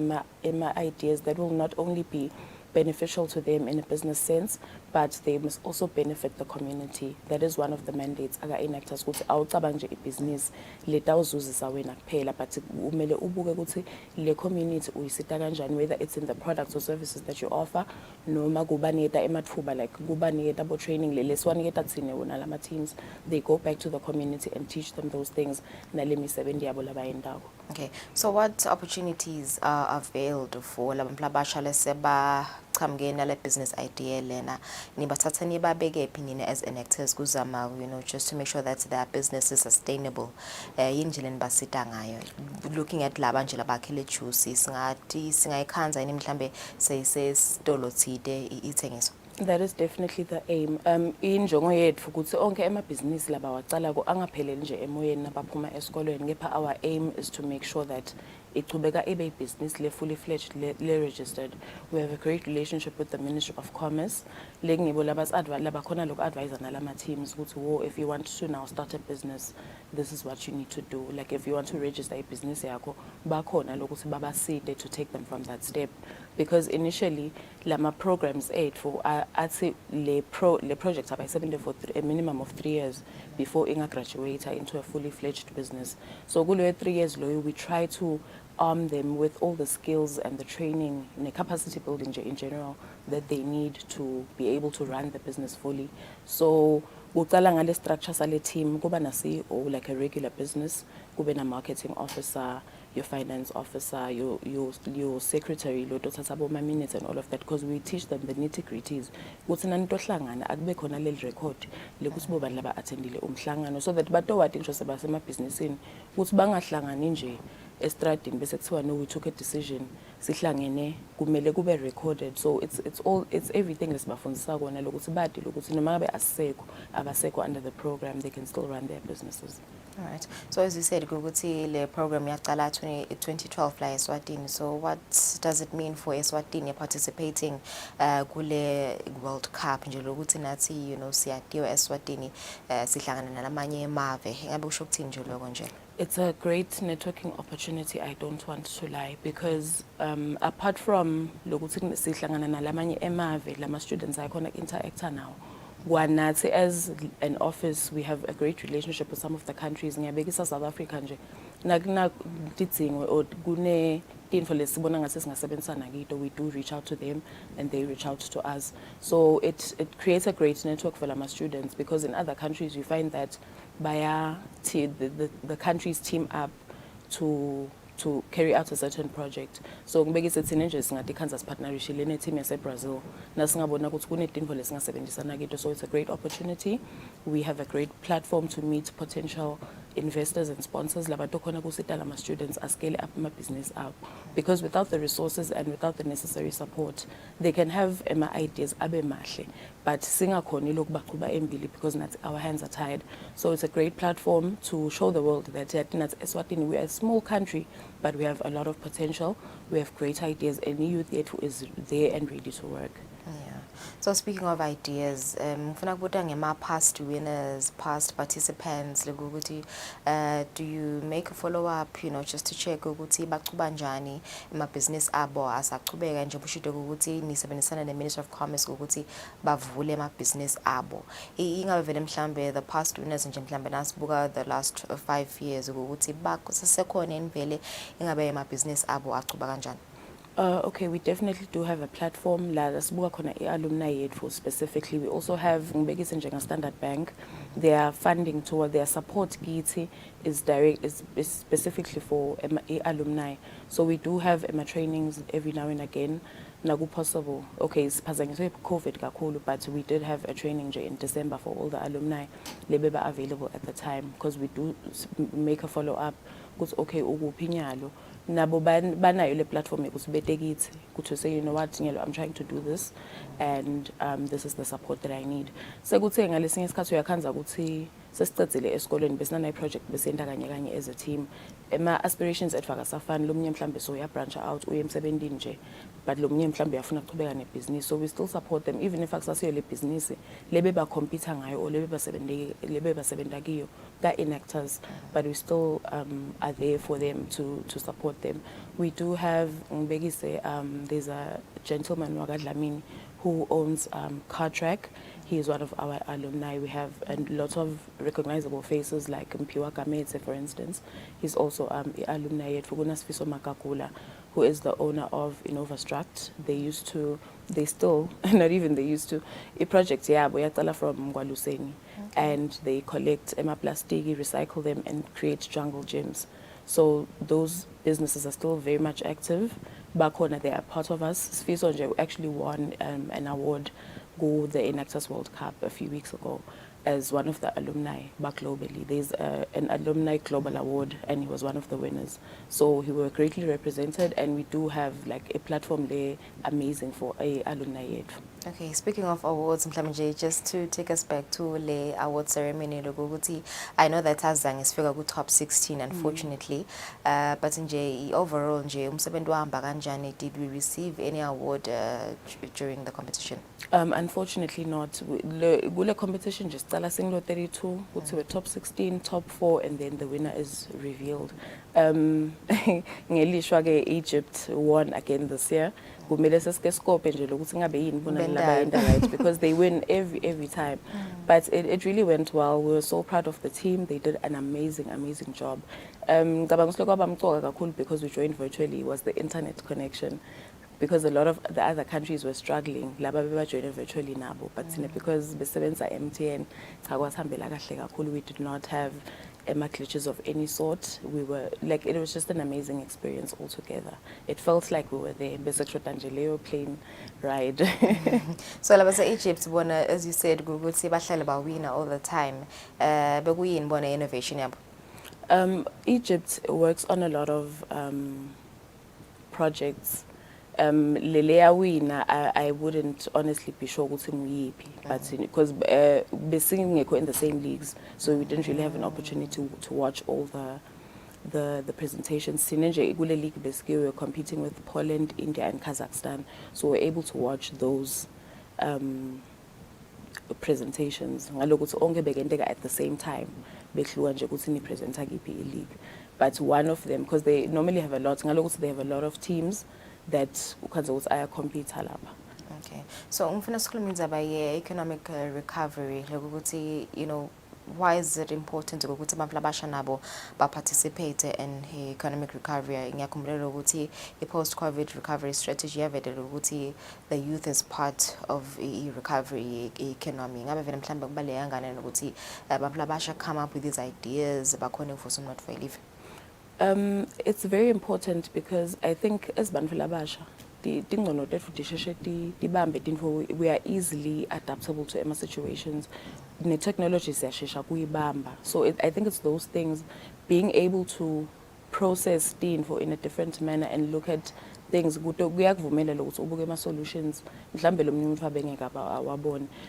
Speaker 6: ema ideas that will not only be beneficial to them in a business sense, but they must also benefit the community. That is one of the mandates aka Enactus ukuthi awucabanga nje ibhizinisi letawuzuzisa wena kuphela but umele ubuke ukuthi le community uyisita kanjani whether it's in the products or services that you offer noma kubaniketa emathuba like kubaniketa abo training leswaniketa thine wona lama teams they go back to the community and teach them those things nale misebenzi yabo labayendako.
Speaker 5: Okay, so what opportunities are availed for labamhlabasha leseba chamgena le business idea lena nibathatha nibabeke epinini as Enactus kuzama just to make sure that their business is sustainable yindlela nibasita ngayo looking at laba nje labakhele juice singathi singayikhanza ini mhlambe seyisesitolo thide ithengiswa.
Speaker 6: That is definitely the aim. Injongo yethu ukuthi onke emabhizinisi labawacala ko angapheleli nje emoyeni nabaphuma esikolweni kepha our aim is to make sure that ichubeka ibe business le fully fledged le registered. We have a great relationship with the Ministry of Commerce. Lengibo labakhona loku advisor nalama teams ukuthi if you want to now start a business this is what you need to do. Like if you want to register a business yakho bakhona lokuthi babaside to take them from that step because initially lama programs 8 for athi le project abayisebenzile for a minimum of 3 years before inga graduate into a fully fledged business. So kulo 3 years lo we try to arm them with all the skills and the training and the capacity building in general that they need to be able to run the business fully. So uqala ngale structure sale team kuba na CEO like a regular business, kube na marketing officer, your finance officer, your secretary, lo tothatha boma minutes and all of that, because we teach them the nitty-gritties. Ukuthi nani tohlangana akube khona le record lekuthi bo bantu laba attendile umhlangano, so that batowati ngisho sebasemabhizinisini ukuthi bangahlangani nje estradini bese kuthiwa no, we took a decision sihlangene kumele kube recorded. So it's everything lesibafundisa kona lokuthi badi lokuthi noma ngabe abasekho under the program, they can still run their businesses.
Speaker 5: All right. So as you said, ukuthi le program yaqala 2012 la Eswatini. So what does it mean for Eswatini participating kule World Cup nje lokuthi nathi siyatiwa Eswatini sihlangana nalamanye emave. Ngabe usho ukuthini nje lokho nje?
Speaker 6: It's a great networking opportunity, I don't want to lie, because apart from lokuthi sihlangana nalamanye emave, lama students akhona interactor now. Nathi as an office, we have a great relationship with some of the countries. Ngiyabekisa South Africa nje. Nakudidzingo or kune tinfo lesibona ngase singasebenzisana kito, we do reach out to them and they reach out to us. So it creates a great network for lama students, because in other countries you find that the countries team up to carry out a certain project. So ngibekise thina nje singathi Kansas partnership le team yase Brazil nasingabona ukuthi kunetinfo lesingasebenzisana kito. So it's a great opportunity. We have a great platform to meet potential investors and sponsors labantu khona kusita lama students scale up my business up, because without the resources and without the necessary support they can have ideas abe mahle but singakhoni lokubaqhuba embili because nathi our hands are tied. So it's a great platform to show the world that Eswatini, we are a small country but we have a lot of potential, we have great ideas, and the youth yet is there and ready to work.
Speaker 5: Yeah. So speaking of ideas, ngifuna kubuta ngema past winners, past participants, ukuthi do you make a follow up, just to check ukuthi baqhuba njani business abo asaqhubeka nje bushido ukuthi nisebenzisana ne Ministry of Commerce ukuthi bavule business abo. Ingabe vele mhlambe the past winners nje mhlambe nasibuka the last 5 years ukuthi bakusesekhona enivele ingabe business abo aqhuba kanjani?
Speaker 6: Okay, we definitely do have a platform la sibuka khona alumni yethu specifically. We also have ngibekise njenga Standard Bank, their funding toward their support kithi is specifically for alumni. So we do have trainings every now and again. Nagu possible. Okay, siphazanyiswe COVID kakhulu, but we did have a training in December for all the alumni lebeba available at the time, because we do make a follow up because okay ukuphinyalo nabo banayo le platform yokusibete kithi kuthi say, you know what, I'm trying to do this and this is the support that I need. Sekuthe ngalesinye isikhathi uyakhanza ukuthi sesicedzile esikoleni besinana project besenta kanye as a team. Ema aspirations ethu akasafani, lo munye mhlambe so ya branch out uye emsebenzini nje, but lo munye mhlambe uyafuna ukuqhubeka nebusiness. So we still support them even if akusasiyo le business lebe ba compete ngayo or lebe basebenta kiyo ka Enactus, but we still are there for them to support them. We do have there's a gentleman Wagadlamini who owns Car Track. He is one of our alumni. We have a lot of recognizable faces like Mpiwa Kamete, for instance. He's also alumni at Fugunas Fiso Makakula, who is the owner of Innovastruct. A project boyatala from Ngwaluseni, and they collect plastiki, recycle them, and create jungle gyms. So those businesses are still very much active. Back home, they are part of us. Sfiso actually won an award go the Enactus World Cup a few weeks ago as one of the alumni back globally. There's an alumni global award and he was one of the winners. So he was greatly represented, and we do have a platform there amazing for a alumni yet.
Speaker 5: Okay, speaking of awards, just to take us back to the award ceremony, I know that Azang is figure good top 16 unfortunately, but overall, did we receive any award during the competition?
Speaker 6: Unfortunately not. The competition just tell us 32, we're top 16, top 4, and then the winner is revealed. Egypt won again this year. Because they win every time. But it really went well. We were so proud of the team. They did an amazing job. Because we joined virtually was the internet connection. Because a lot of the other countries were struggling. Virtually now, but because besebenza MTN, we did not have glitches of any sort. We were like, it was just an amazing experience altogether. It felt like we were there. Basic plane ride.
Speaker 5: So la basa Egypt bona, as you said, ukuthi bahlale bawina all the time. Bekuyini bona innovation yabo?
Speaker 6: Egypt works on a lot of projects. Lelea wina, I wouldn't honestly be sure ukuthi nguyiphi, but because besinging in the same leagues, so we didn't really have an opportunity to watch all the presentations. Sinenje kule league basically we were competing with Poland, India and Kazakhstan, so we're able to watch those presentations. Ngalokuthi onke bekenteka at the same time. Bekluwa nje ukuthi ni presenter kiphi league. But one of them, because they normally have a lot, ngalokuthi they have a lot of teams that ukhanza ukuthi ayacompete lapha.
Speaker 5: Okay. So ngifuna sikhulume indaba ye economic recovery, lokuthi, you know, why is it important ukuthi abantu labasha nabo ba participate in economic recovery? Ngiyakhumbula ukuthi i post COVID recovery strategy yavedela ukuthi the youth is part of a recovery economy. Ngabe vele mhlambe kubaleka ngane ukuthi abantu labasha come up with these ideas bakhona ukuvusa umnotho for live.
Speaker 6: It's very important because I think as bantu labasha we are easily adaptable to any situations. The technology is so I think it's those things, being able to process info in a different manner and look at things. Solutions.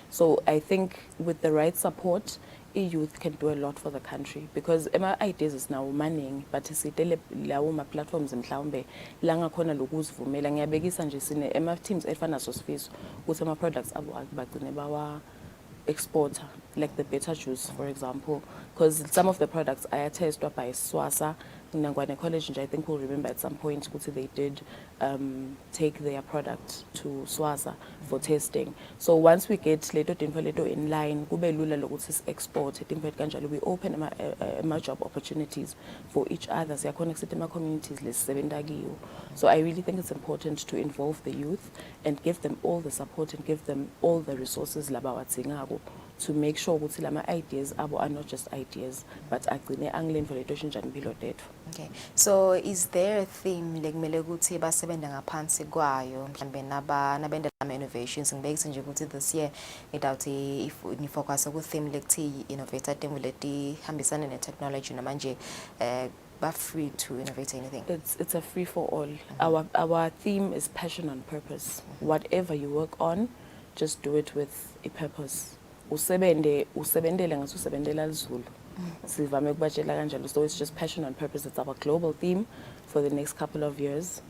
Speaker 6: So I think with the right support, youth can do a lot for the country because my ideas is now manning, but sitele lawo ma platforms mhlawumbe la ngakhona lokuzivumela ngiyabekisa nje sine ema teams efana sosifiso ukuthi ama products abo bagcine bawa exporter, like the better juice for example, because some of the products are tested by Swasa Nangwane College, and I think we'll remember at some point they did take their product to Swasa for testing. So once we get leto in line, export we open job opportunities for each other. So connected communities. So I really think it's important to involve the youth and give them all the support and give them all the resources to make sure that lama ideas are not just ideas, but agcine anglen validation njani impilo tethu.
Speaker 5: Okay. So is there a theme like ukuthi basebenza ngaphansi kwayo mhlambe nabende ama innovations ngibekise nje ukuthi this year ngidawuthi if ni focus ku theme lekthi innovator theme leti hambisana ne technology namanje ba free to innovate anything?
Speaker 6: It's a free for all. Our theme is passion and purpose. Whatever you work on, just do it with a purpose. Usebendele ngasusebendela lizulu. Sivame kubatshela kanjalo. So it's just passion and purpose. It's our global theme for the next couple of years.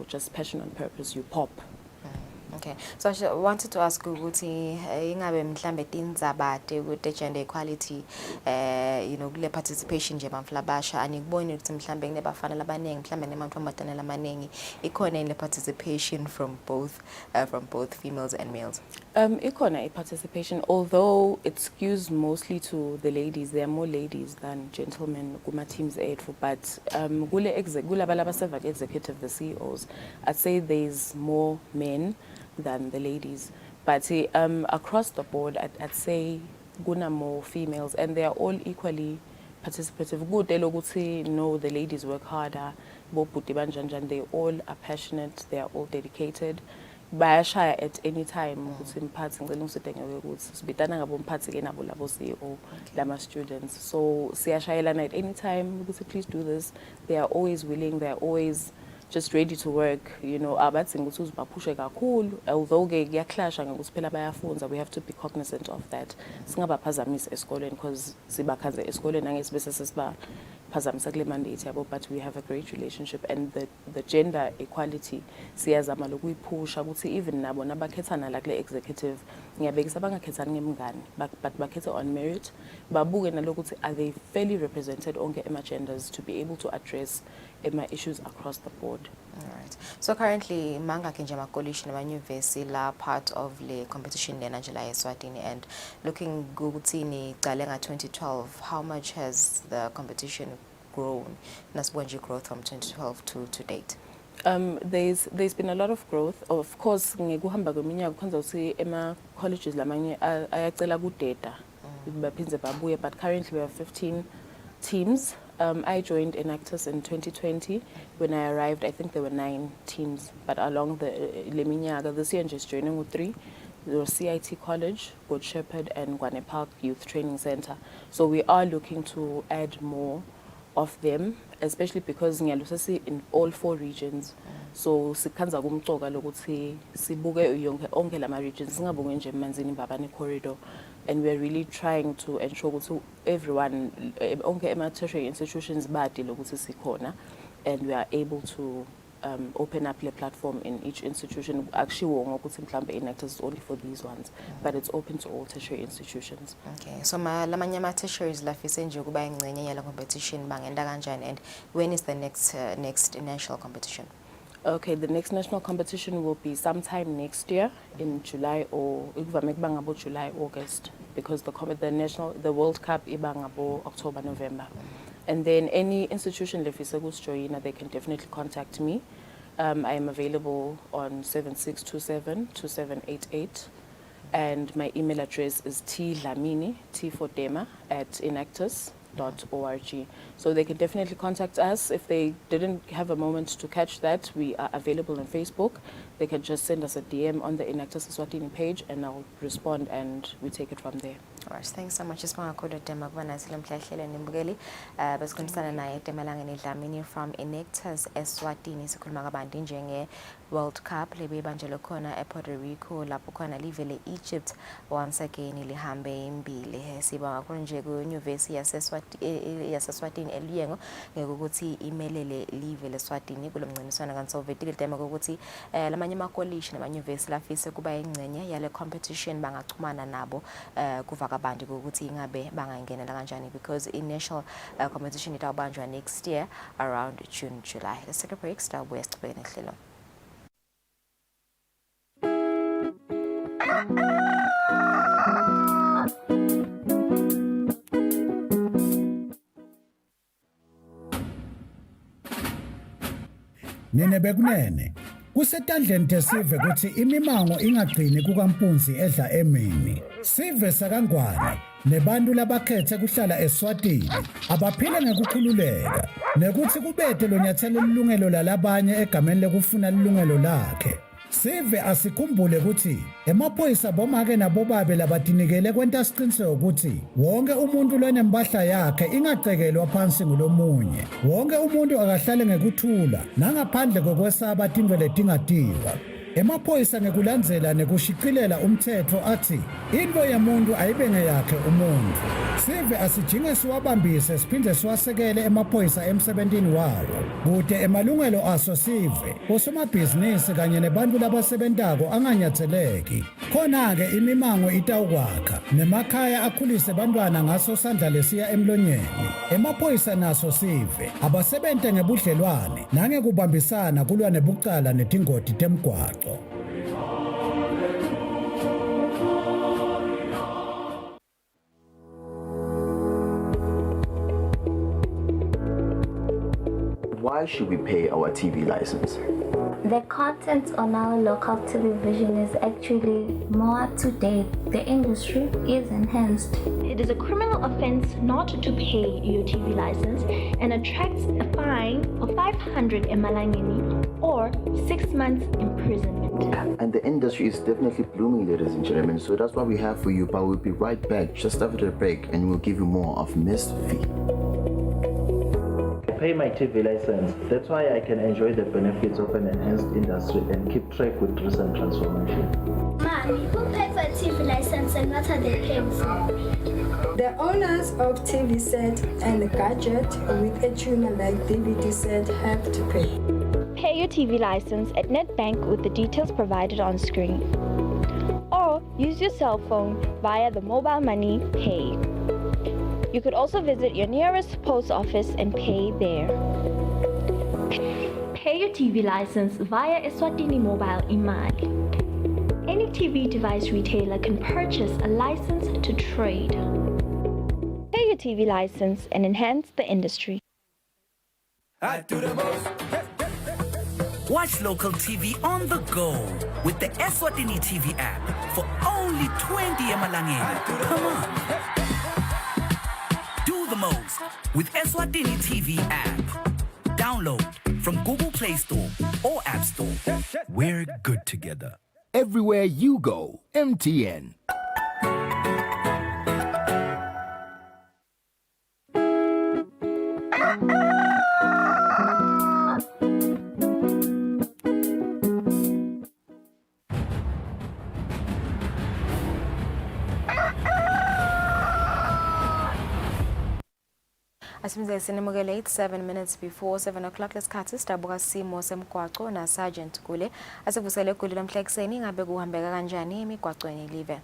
Speaker 6: Just passion and purpose. You pop.
Speaker 5: Okay. So I wanted to ask ukuthi ingabe mhlambe tindzabate with gender equality you know kule participation nje bamflabasha anikuboni ukuthi mhlambe kunebafana labanengi mhlambe nemantombazane lamanengi ikhona le participation from both females and males?
Speaker 6: Ikhona a participation, although it skews mostly to the ladies. There are more ladies than gentlemen kuma teams ethu, but kule balaba executive, the CEOs, I'd say there's more men than the ladies, but across the board I'd say guna more females, and they are all equally participative. Good, no, the ladies work harder. They all are passionate. They are all dedicated. Bayashaya at any time ukuthi mphathi ngicela ngisedenge ukuthi sibitana ngabo mphathi ke nabo labo CEO lama students, so siyashayelana at any time ukuthi please do this. They are always willing, they are always just ready to work, you know. Abadzinga ukuthi uzibaphushe kakhulu, although ke kuyaclasha ngokuthi phela bayafunza. We have to be cognizant of that. Singabaphazamisa esikoleni because sibakhaze esikoleni angeke bese sesiba phazamisa kule mandate yabo, but we have a great relationship, and the gender equality siyazama lokuyiphusha ukuthi even nabo nabakhethana la kule executive ngiyabekisa abangakhethani ngemngane but bakhetha on merit, babuke nalokuthi are they fairly represented onke ema genders to be able to address ema issues across the board.
Speaker 5: All right. So currently manga ke nje amakolleji namanyuvesi la part of the competition lena nje la Eswatini, and looking ukuthi niqale nga 2012, how much has the competition grown? Nasibonje growth from 2012 to date?
Speaker 6: There's been a lot of growth. Of course ngekuhamba kweminyaka kwanza ukuthi ema colleges lamanye ayacela ku data baphindze babuye, but currently we have 15 teams. I joined Enactus in 2020. When I arrived, I think there were 9 teams, but along the Leminyaga, this year I'm just joining with 3. There was CIT College, Good Shepherd, and Guane Park Youth Training Center. So we are looking to add more of them, especially because ngiyalosasi in all 4 regions. So sikhanza kumcoka lokuthi sibuke yonke onke lama regions singabonge nje emanzini Mbabane corridor, and we are really trying to ensure ukuthi everyone onke tertiary institutions badi lokuthi sikhona, and we are able to open up the platform in each institution. Actually, Enactus is only for these ones, but it's open to all tertiary institutions.
Speaker 5: Okay, so lamanye tertiaries lafise nje kuba ingcenye yala competition bangenda kanjani, and when is the next national competition?
Speaker 6: Okay, the next national competition will be sometime next year in July or July, August, because the World Cup ibangabo October, November. And then any institution lefisegus joina, they can definitely contact me. I am available on 7627-2788, and my email address is tlamini, T for Dema, @enactus.org. So they can definitely contact us. If they didn't have a moment to catch that, we are available on Facebook. They can just send us a DM on the Enactus Eswatini page, and I'll respond, and we take it from there.
Speaker 5: All right, thanks so much. From Enactus Eswatini sikhuluma kabanti njenge World Cup lebe banjelo khona ePuerto Rico lapho khona live leEgypt once again lihambe imbili. Sibonga kakhulu nje ku University yaseSwatini eliyengo ngokuthi imelele live leSwatini kulomncintiswano kanti sovetile tema ukuthi lamanye amakolleji namanyuvesi lafise kuba ingcenye yale competition bangachumana nabo kuvaka abantu ukuthi ingabe bangangenela kanjani, because initial competition itawubanjwa next year around June, July. Let's take a break. Sitawubuya sichubeke nehlelo.
Speaker 3: Nene bekunene kusetandleni tesive kuthi imimango ingagcini kukampunzi edla emini. Sive sakangwane nebantu labakhethe kuhlala eSwatini abaphile ngekukhululeka nekuthi kubethe lo nyathelo lilungelo lalabanye egameni lekufuna lilungelo lakhe. Sive asikhumbule ukuthi emaphoyisa bomake nabobabe labatinikele kwenta siqiniseko ukuthi wonke umuntu lonembahla yakhe ingacekelwa phansi ngulomunye. Wonke umuntu akahlale ngekuthula nangaphandle kokwesaba tindwe letingatiwa. Emaphoyisa ngekulandzela nekushiqilela umthetho athi into yemuntu ayibenge yakhe umuntu. Sive asijinge siwabambise siphinde siwasekele emaphoyisa emsebentini wawo kude emalungelo aso sive osomabhizinisi kanye nebantu labasebentako anganyatseleki. Khona-ke imimango itawukwakha nemakhaya akhulise bantwana ngaso sandla lesiya emlonyeni. Emaphoyisa naso sive abasebente ngebudlelwane nangekubambisana kulwa nebucala netingoti temgwaqo.
Speaker 7: Why should we pay our TV license?
Speaker 12: The content on our local television is actually more up to date. The industry is enhanced.
Speaker 24: It is a criminal offense not to pay your TV license and attracts a fine of 500 emalangeni or 6 months imprisonment.
Speaker 7: And the industry is definitely blooming, ladies and gentlemen. So that's what we have for you. But we'll be right back just after the break, and we'll give you more of Mr. V.
Speaker 25: Pay my TV license. That's why I can enjoy the benefits of an enhanced industry and keep track with recent transformation.
Speaker 12: Mommy, who pays for a TV license and what are they paying for?
Speaker 22: The owners of TV set and a gadget with a tuner like DVD set have to pay.
Speaker 24: Pay your TV license at NetBank with the details provided on screen. Or use your cell phone via the mobile money pay. You could also visit your nearest post office and pay there. Pay your TV license via Eswatini Mobile Imali. Any TV device retailer can purchase a license to trade. Pay your TV license and enhance the industry.
Speaker 8: Watch local TV on the go with the Eswatini TV app for only 20 emalangeni. Come on. most with Eswatini TV app. Download from Google Play Store or App Store.
Speaker 9: We're good together. Everywhere you go, MTN.
Speaker 5: Asimze sinemukele 7 minutes before 7 o'clock lesikhathi sidabuka simo semgwaqo na Sergeant Kule asivusele Kule namhla ekseni ngabe kuhambeka kanjani emigwaqweni live.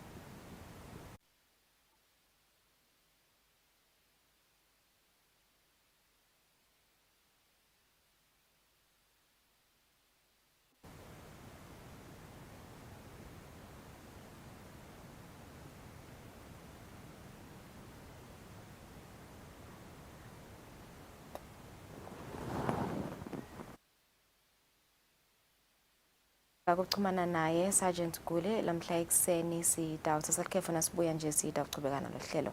Speaker 5: Akuchumana naye Sergeant Kule lamhla ekseni sidawutha sakhefu nasibuya nje sidawuchubekana lohlelo.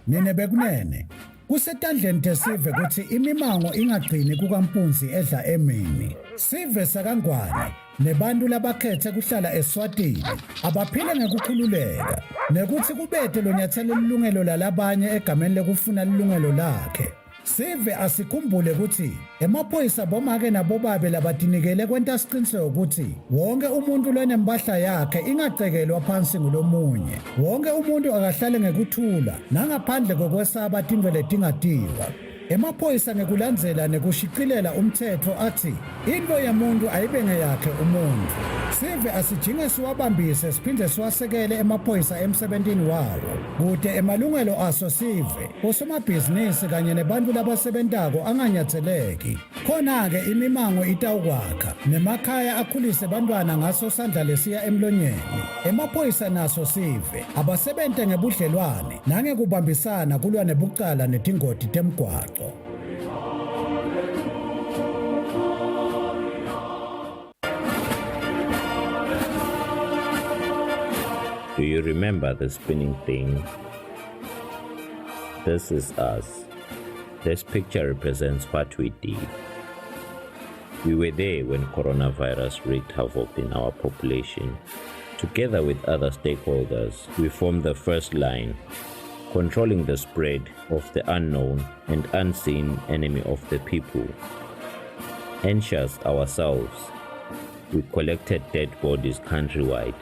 Speaker 3: Nene bekunene kusetandleni tesive kuthi imimango ingagcini kukampunzi edla emini sive sakangwane nebantu labakhethe kuhlala Eswatini abaphile ngekukhululeka nekuthi kubethe lo nyathelo lilungelo lalabanye egameni lekufuna lilungelo lakhe. Sive asikhumbule ukuthi emaphoyisa bomake nabobabe labatinikele kwenta siqiniseko ukuthi wonke umuntu lonembahla yakhe ingacekelwa phansi ngulomunye. Wonke umuntu akahlale ngekuthula nangaphandle kokwesaba tindwe letingatiwa. Emaphoyisa ngekulandzela nekushiqilela umthetho athi into yemuntu ayibe ngeyakhe umuntu. Sive asijinge siwabambise siphinde siwasekele emaphoyisa emsebentini wawo. Kude emalungelo aso sive osomabhizinisi kanye nebantu labasebentako anganyatseleki. Khona-ke imimango itawukwakha nemakhaya akhulise bantwana ngaso sandla lesiya emlonyeni. Emaphoyisa naso sive abasebente ngebudlelwane nangekubambisana kulwa nebucala netingoti temgwaqo.
Speaker 11: Do you remember the spinning thing? This is us. This picture represents what we did. We were there when coronavirus wreaked havoc in our population. Together with other stakeholders, we formed the first line, controlling the spread of the unknown and unseen enemy of the people. Anxious ourselves, we collected dead bodies countrywide.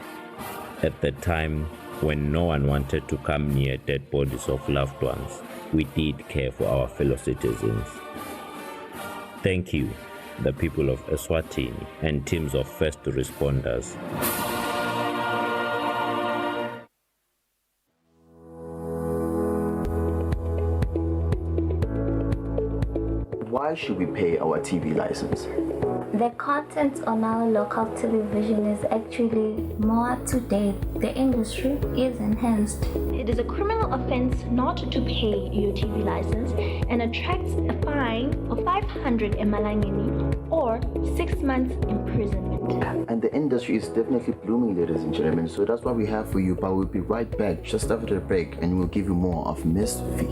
Speaker 11: At the time when no one wanted to come near dead bodies of loved ones, we did care for our fellow citizens. Thank you, the people of Eswatini and teams of first responders.
Speaker 7: Why should we pay our TV license?
Speaker 12: The content on our local television is actually more up to date. The industry is enhanced.
Speaker 24: It is a criminal offense not to pay your TV license and attracts a fine of 500 emalangeni or 6 months imprisonment.
Speaker 7: And the industry is definitely blooming, ladies and gentlemen. So that's what we have for you, but we'll be right back just after the break and we'll give you more of Miss V.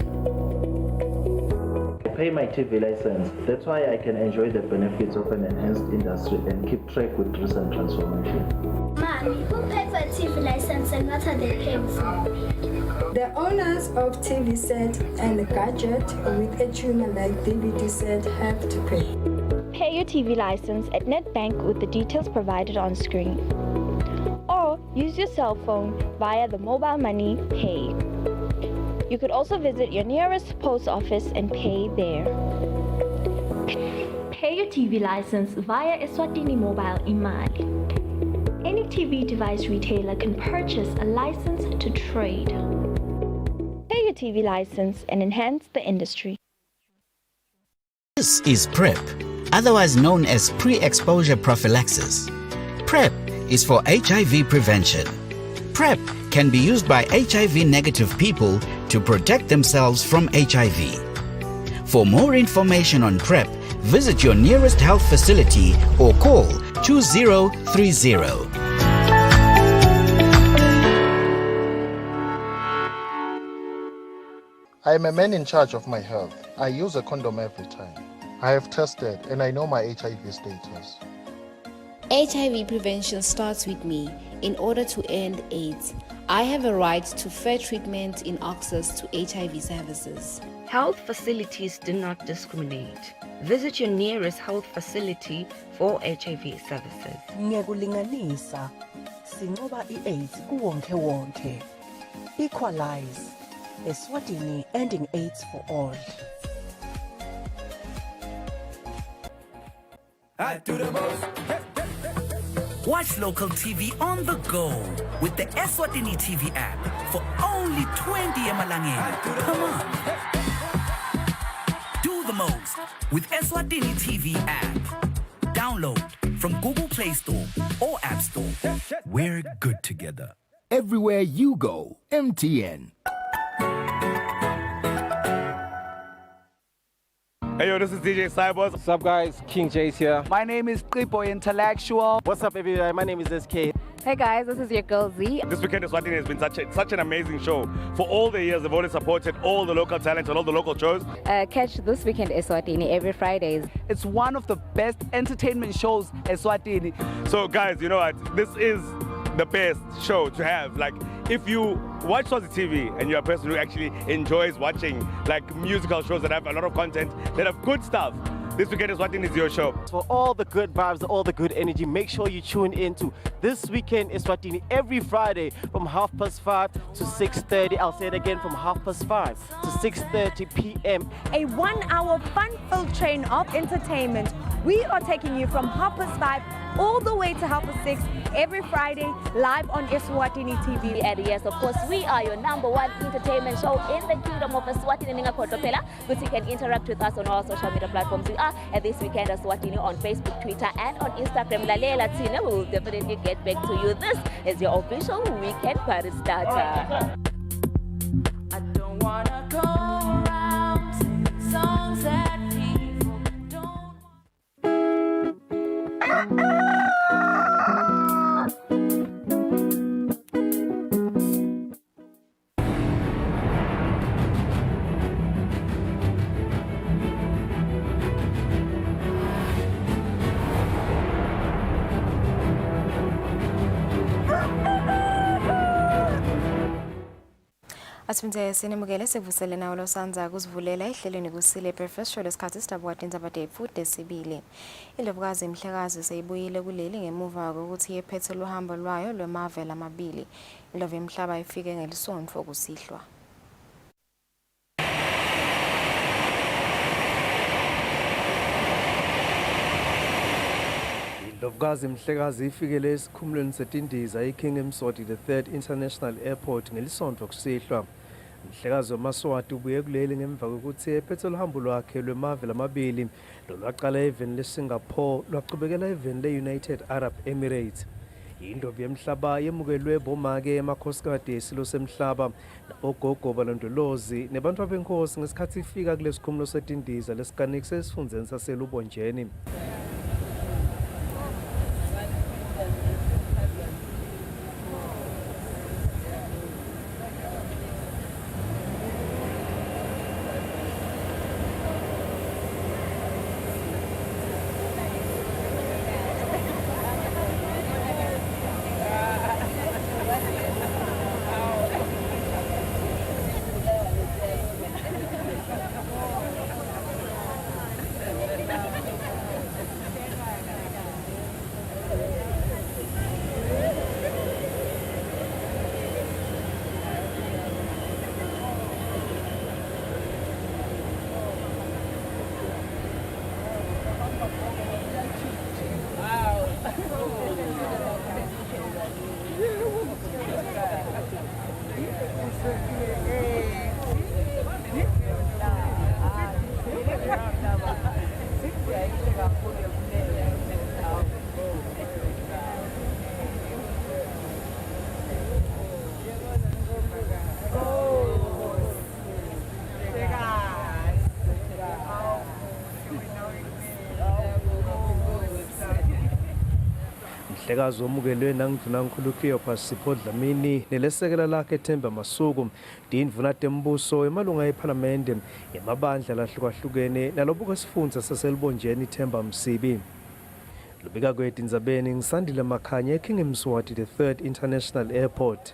Speaker 25: Pay my TV license. That's why I can enjoy the benefits of an enhanced industry and keep track with recent transformation.
Speaker 22: Mommy, who paid for a TV license and what are they paying for? The owners of TV set and the gadget with a tuner like DVD set have to pay.
Speaker 24: Pay your TV license at NetBank with the details provided on screen. Or use your cell phone via the mobile money Pay. You could also visit your nearest post office and pay there. Pay your TV license via Eswatini Mobile Imali. Any TV device retailer can purchase a license to trade. Pay your TV license and enhance the industry.
Speaker 13: This is PrEP, otherwise known as pre-exposure prophylaxis. PrEP is for HIV prevention. PrEP can be used by HIV-negative people to protect themselves from HIV. For more information on PrEP, visit your nearest health facility or call 2030.
Speaker 14: I am a man in charge of my health. I use a condom every time. I have tested and I know my HIV status.
Speaker 15: HIV prevention starts with me. In order to end AIDS, I have a right to fair treatment in access to HIV services.
Speaker 16: Health facilities do not discriminate. Visit your nearest health facility for HIV services.
Speaker 17: Ngekulinganisa, sinqoba i-AIDS kuwonke-wonke. Equalize. Eswatini, ending AIDS for all.
Speaker 8: I do the most. Watch local TV on the go with the Eswatini TV app for only 20 emalangeni. Come on. Do the most with Eswatini TV app. Download from Google Play Store or App Store.
Speaker 9: We're good together. Everywhere you go, MTN.
Speaker 19: Hey yo, this is DJ Cybers. What's up guys, King J's here.
Speaker 26: My name is Tripo Intellectual.
Speaker 19: What's up everybody, my name is SK.
Speaker 27: Hey guys, this is your girl Z.
Speaker 19: This weekend Eswatini has been such an amazing show. For all the years, they've always supported all the local talent and all the local shows.
Speaker 27: Catch This Weekend Eswatini every Fridays.
Speaker 26: It's one of the best entertainment shows Eswatini.
Speaker 19: So guys, you know what, this is the best show to have. Like, if you watch Swazi TV and you're a person who actually enjoys watching like musical shows that have a lot of content, that have good stuff, This Weekend Eswatini is your show.
Speaker 26: For all the good vibes, all the good energy, make sure you tune into This Weekend Eswatini every Friday from 5:30 to 6:30. I'll say it again, from 5:30 to 6:30 p.m.
Speaker 28: A 1-hour fun-filled train of entertainment. We are taking you from 5:30 all the way to 6:30 every Friday, live on Eswatini TV.
Speaker 29: And yes, of course, we are your #1 entertainment show in the kingdom of Eswatini. But you can interact with us on all social media platforms. We are at This Weekend Eswatini on Facebook, Twitter, and on Instagram. Lalela Tina, we will definitely get back to you. This is your official weekend party starter.
Speaker 30: I don't wanna go around singing songs that people don't want.
Speaker 5: Asifinte sinimukele sevusele nawo losanza kuzivulela ihlelweni Kusile Breakfast Show lesikhathi sidabwathi indzaba futhi desibili. Indlovukazi Mhlekazi seyibuyile kuleli ngemuva kokuthi yephethe lohambo lwayo lwemave lamabili. Indlovu emhlaba ifike ngelisonto kusihlwa.
Speaker 10: Indlovukazi Mhlekazi ifikele esikhumulweni setindiza iKing Mswati the 3rd International Airport ngelisonto kusihlwa. Mhlekazi wamaswati ubuye kuleli ngemva kokuthi ephethe lohambo lwakhe lwemave lamabili lolwaqala eveni leSingapore lwaqhubekela eveni leUnited Arab Emirates. Indlovu yemhlaba yemukelwe bomake emakhosikazi esilo semhlaba nabogogo balondolozi nebantu abenkosi ngesikhathi ifika kulesikhumulo setindiza lesikaniki sesifundeni saseLubonjeni. Mhlekazi omukelwe nangidunankulu Cleopas Sipho Dlamini nelesekela lakhe Themba Masuku Ndindvuna Tembuso emalunga eParliament emabandla lahlukahlukene nalobu kwesifundza saselibonjeni Themba Msibi. Lubika kwethu Ndzabeni ngisandile Makhanya eKing Mswati the 3rd International Airport.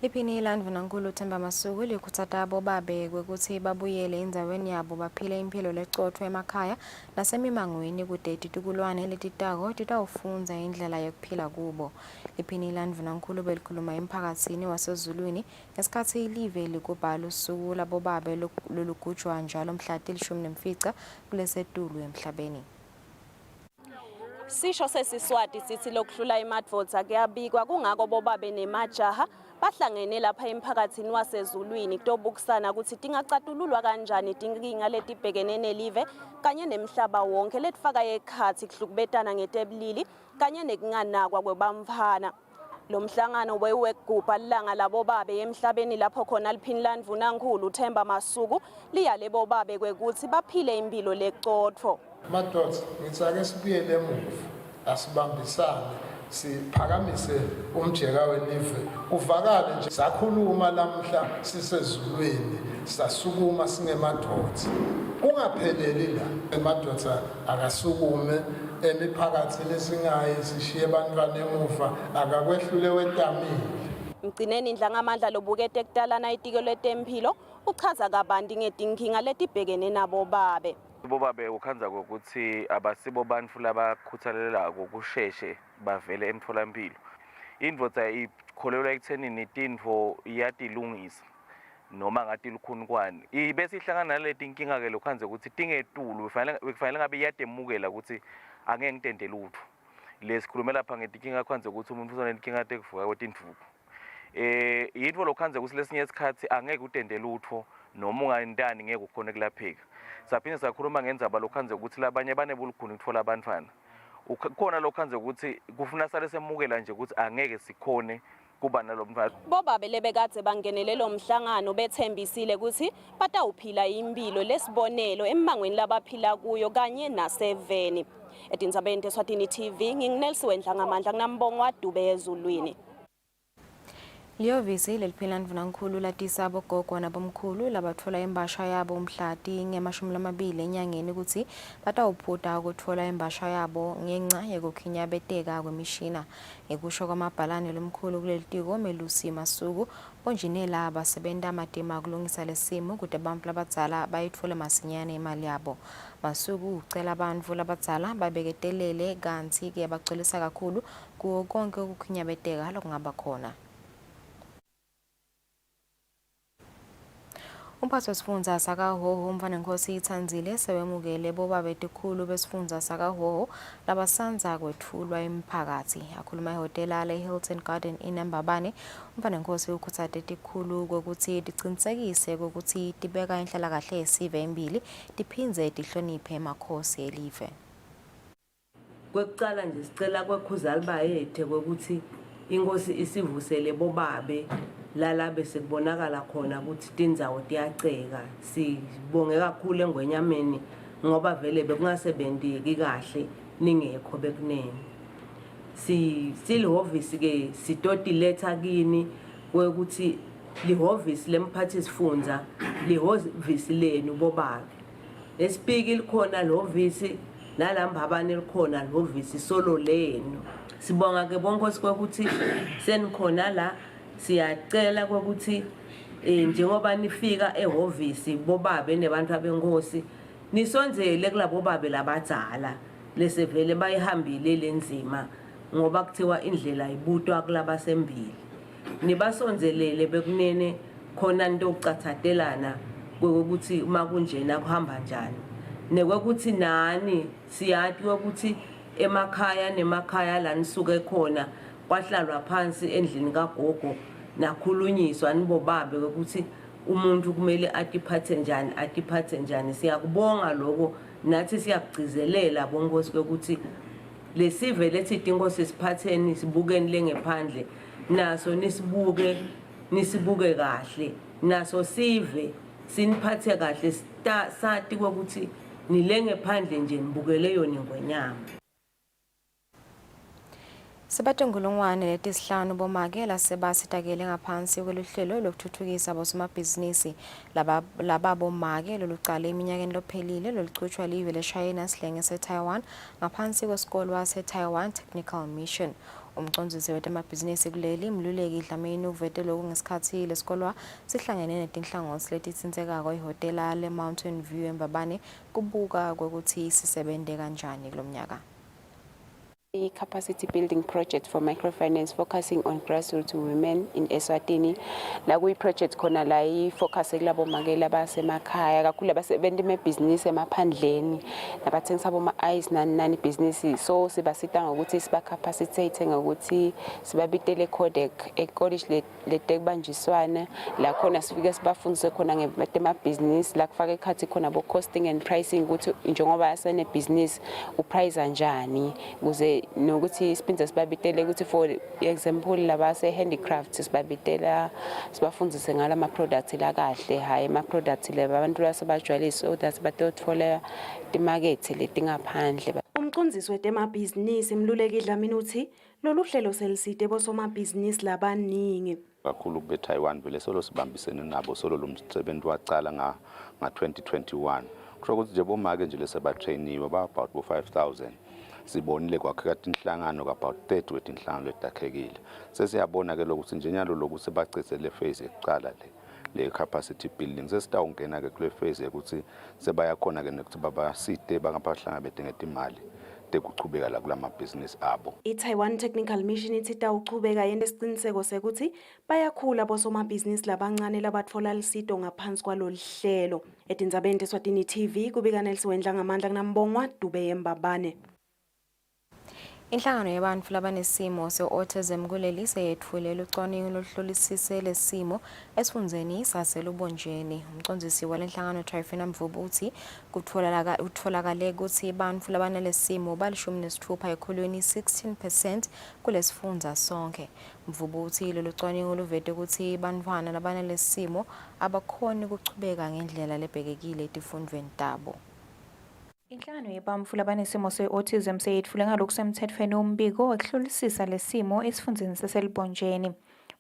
Speaker 5: Iphini ilandvunankulu Themba Masuku likhutsata abobabe kwekuthi babuyele endzaweni yabo baphile impilo lecotfwe emakhaya nasemimangweni kudeti tikulwane letitako titawufundza indlela yokuphila kubo. Iphini ilandvunankulu belikhuluma emphakatsini wasezulwini ngesikhatsi ilive likubhala usuku labobabe lolugujwa njalo mhla til-15 kulesetulu emhlabeni.
Speaker 1: Sisho sesiswati sithi lokudlula imadvodza kuyabikwa kungako bobabe nemajaha bahlangene lapha emphakathini wasezulwini kutobukusana ukuthi tingacatululwa kanjani tinkinga letibhekene nelive kanye nemhlaba wonke letifaka ekhatsi kuhlukubetana ngetebulili kanye nekunganakwa kwebamfana. Lo mhlangano wewekugubha lilanga labobabe emhlabeni lapho khona liphini landvunankulu Themba Masuku liyale bobabe kwekuthi baphile impilo lecotfo.
Speaker 14: Madoda ngithi ake sibuyele emuva asibambisane siphakamise umjeka welive uvakale nje sakhuluma namhla sisezulwini sasukuma singemadoda kungapheleli la emadoda akasukume emiphakathini esingayi sishiye abantwana emuva akakwehlule wetamile.
Speaker 1: Mgcineni Ndlangamandla lobukete kutalana itiko letempilo uchaza kabanti ngetinkinga letibhekene nabo babe.
Speaker 2: Bobabe ukhanza ukuthi abasibo bantu labakhuthalela ukusheshe bavele emtholampilo. Indvodza ikholelwa ekuthenini intintfo iyatilungisa noma ngathi lukhunukwane. Ibese ihlangana naleti inkinga ke lokhanza ukuthi tingetulu kufanele ngabe iyatemukela ukuthi angeke ngitende lutho. Lesikhulumela lapha ngetinkinga khanza ukuthi umuntu usenenkinga tekuvuka kwetintfupho. Yintfo lokhanza ukuthi lesinye isikhathi angeke utende lutho noma ungayintani ngeke ukhone kulapheka. Saphinde sakhuluma ngendzaba lokhanze ukuthi labanye banebulukhuni ukuthola abantwana. Ukhona lokhanze ukuthi kufuna sale semukela nje ukuthi angeke sikhone kuba nalomntwana.
Speaker 1: Bobabe lebekade bangenele lo mhlangano bethembisile ukuthi batawuphila impilo lesibonelo emangweni labaphila kuyo kanye naseveni. Edindzabeni Eswatini TV nginginelsi Ndlangamandla kunambongo wadube ezulwini.
Speaker 5: Liyovisi leliphini landvunankulu latisa abogogo nabomkhulu labatfola imbasha yabo mhlati nge-20 enyangeni ukuthi batawuphuta ukutfola imbasha yabo ngenxa yekukhinyabeteka kwemishina. Ngekusho kwamabhalane lomkhulu kulelitiko Melusi Masuku bonjinela basebenta amatima kulungisa lesimo ukuthi abantu labadzala bayitfole masinyane imali yabo. Masuku ucela abantu labadzala babeketelele kantsi ke bagcolisa kakhulu kuwo konke ukukhinyabeteka lokungaba khona. Umphathi wesifundza sakaHhohho uMfanenkosi Itsandzile sewemukele bobabe tikhulu besifundza sakaHhohho labasanza kwethulwa emphakathi. Akhuluma ehhotela le-Hilton Garden Inn eMbabane, uMfanenkosi ukhutsate tikhulu kwekuthi ticinisekise kwekuthi tibeka inhlalakahle yesive embili tiphindze tihloniphe emakhosi elive.
Speaker 3: Kwekucala nje sicela kweKhuzali bayethe kwekuthi inkosi isivusele bobabe lala bese kubonakala khona ukuthi tindzawo tiyaceka. Sibonge kakhulu engwenyameni ngoba vele bekungasebenteki kahle ningekho bekunene. Silihhovisi ke sitoti letter kini kwekuthi lihhovisi lemphathi sifundza lihhovisi lenu bobabe. Esipiki likhona lihhovisi nalambabane likhona lihhovisi solo lenu. Sibonga ke bonke kwekuthi senikhona la. Siyacela kwekuthi njengoba nifika ehhovisi bobabe nebantu abenkosi nisonzele kulabo babe labadzala lesevele bayihambile lenzima ngoba kuthiwa indlela ibutwa kulabasembili. Nibasonzelele bekunene khona into ucathadelana kwekuthi uma kunjena kuhamba njani. Nekwekuthi nani siyati ukuthi emakhaya nemakhaya la nisuke khona kwahlalwa phansi endlini kagogo nakhulunyiswa nibobabe ukuthi umuntu kumele atiphathe njani. Siyakubonga lokho nathi siyakugcizelela bonkosi ukuthi lesive lethi inkosi siphatheni sibukeni lengephandle naso nisibuke kahle naso sive siniphathe kahle sati ukuthi nilengephandle nje nibukele yona ingwenyama.
Speaker 5: Sebatongolongwane letisihlanu bomake lasebasitakele ngaphansi kweluhlelo lokuthuthukisa abosomabhizinisi laba bomake lolucala eminyakeni lophelile loluchutshwa liwe leShayina silenge seTaiwan ngaphansi kwesikolwa seTaiwan Technical Mission. Umcondzisi wetemabhizinisi kuleli Mluleki Dlamini uvete lokhu ngesikhathi lesikolwa sihlangene netinhlangothi letitsintekako ihhotela le-Mountain View eMbabane kubuka kwekuthi sisebenze kanjani kulomnyaka.
Speaker 4: A capacity building project for microfinance focusing on grassroots women in Eswatini. La kuyi project khona la ifocus kulabo makela basemakhaya kakhulu abasebenti emabhizinisi emaphandleni nabathengisa boma ice nani businesses. So sibasita ngokuthi siba capacitate ngokuthi sibabitele codec college letekubanjiswana la khona sifike sibafundise khona ngemabhizinisi la kufaka ekhathi khona bo costing and pricing ukuthi njengoba asene business uprice kanjani ukuze nokuthi siphinze sibabitele ukuthi for example labase handicrafts sibabitela sibafundise ngala ma products la kahle hayi ma products leba abantu lasebajwayele so that batothola timakethe letingaphandle.
Speaker 1: Umcondzisi wetemabhizinisi Mluleki Dlamini uthi lolu hlelo selisite bosomabhizinisi labaningi
Speaker 6: kakhulu beTaiwan vele solo sibambisene nabo solo lo msebenzi waqala nga 2021 kusho ukuthi nje bomake nje lesebatrainiwe ba about 5000 sibonile kwakheka inhlangano about 30 wetinhlangano letakhekile sesiyabona ke lokuthi njenyalo lokuthi sebacitse le phase ekuqala le capacity building sesitawungena ke kule phase ukuthi sebayakhona ke nokuthi babasite bangabahlanga bedingeta imali tekuchubeka la kula business abo.
Speaker 1: I-Taiwan Technical Mission ithi tawuchubeka yena isiqiniseko sekuthi bayakhula bosomabhizinisi labancane labatfola lisito ngaphansi kwalolu hlelo. Etindzabeni Eswatini TV kubika Nelsiwendla ngamandla kunambongwa Dube eMbabane.
Speaker 5: Inhlangano yabantu labanesimo se-autism kuleli seyethule lucwaningo lohlolisise lesimo esifundeni saselubonjeni. Umcondzisi walenhlangano Trifina Mvubu uthi kutfolakale ukuthi abantu labanalesimo bali-16 ekhulwini 16% kulesifundza sonke. Mvubu uthi lolu cwaningo luvete ukuthi bantfwana labanalesimo abakhoni ukuchubeka ngendlela lebhekekile etifundweni tabo.
Speaker 28: Inhlangano yebantfu labanesimo se-autism seyetfule ngalokusemtsetfweni umbiko wekuhlolisisa lesimo esifundeni saselibonjeni.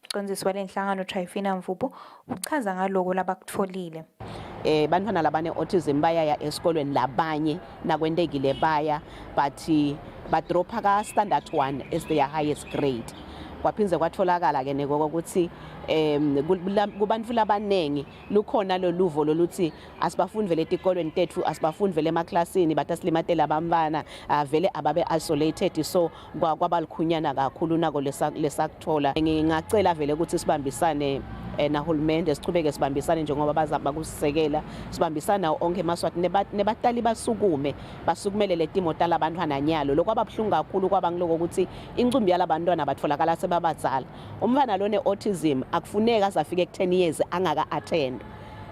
Speaker 28: Umcondzisi walenhlangano Trifina Mvubu uchaza ngaloko labakutfolile.
Speaker 7: Bantfwana labane autism bayaya esikolweni labanye nakwentekile baya but badropa ka standard 1 as their highest grade. Kwaphinze kwatholakala ke neko ukuthi kubantfu labanengi lukhona lo luvo loluthi asibafundi vele etikolweni tethu asibafundi vele emaklasini bathi asilimatela abamfana vele ababe isolated so kwabalikhunyana kakhulu nako lesakuthola. Ngingacela vele ukuthi sibambisane nahulumende sichubeke sibambisane njengoba bazaba kusisekela sibambisana onke emaswati nebatali basukumele letimoto labantwana nyalo lokho ababhlungu kakhulu kwabangiloko ukuthi incumbi yalabantwana batfolakala sebabadzala umfana lone autism akufuneka azafike ku10 years angaka attend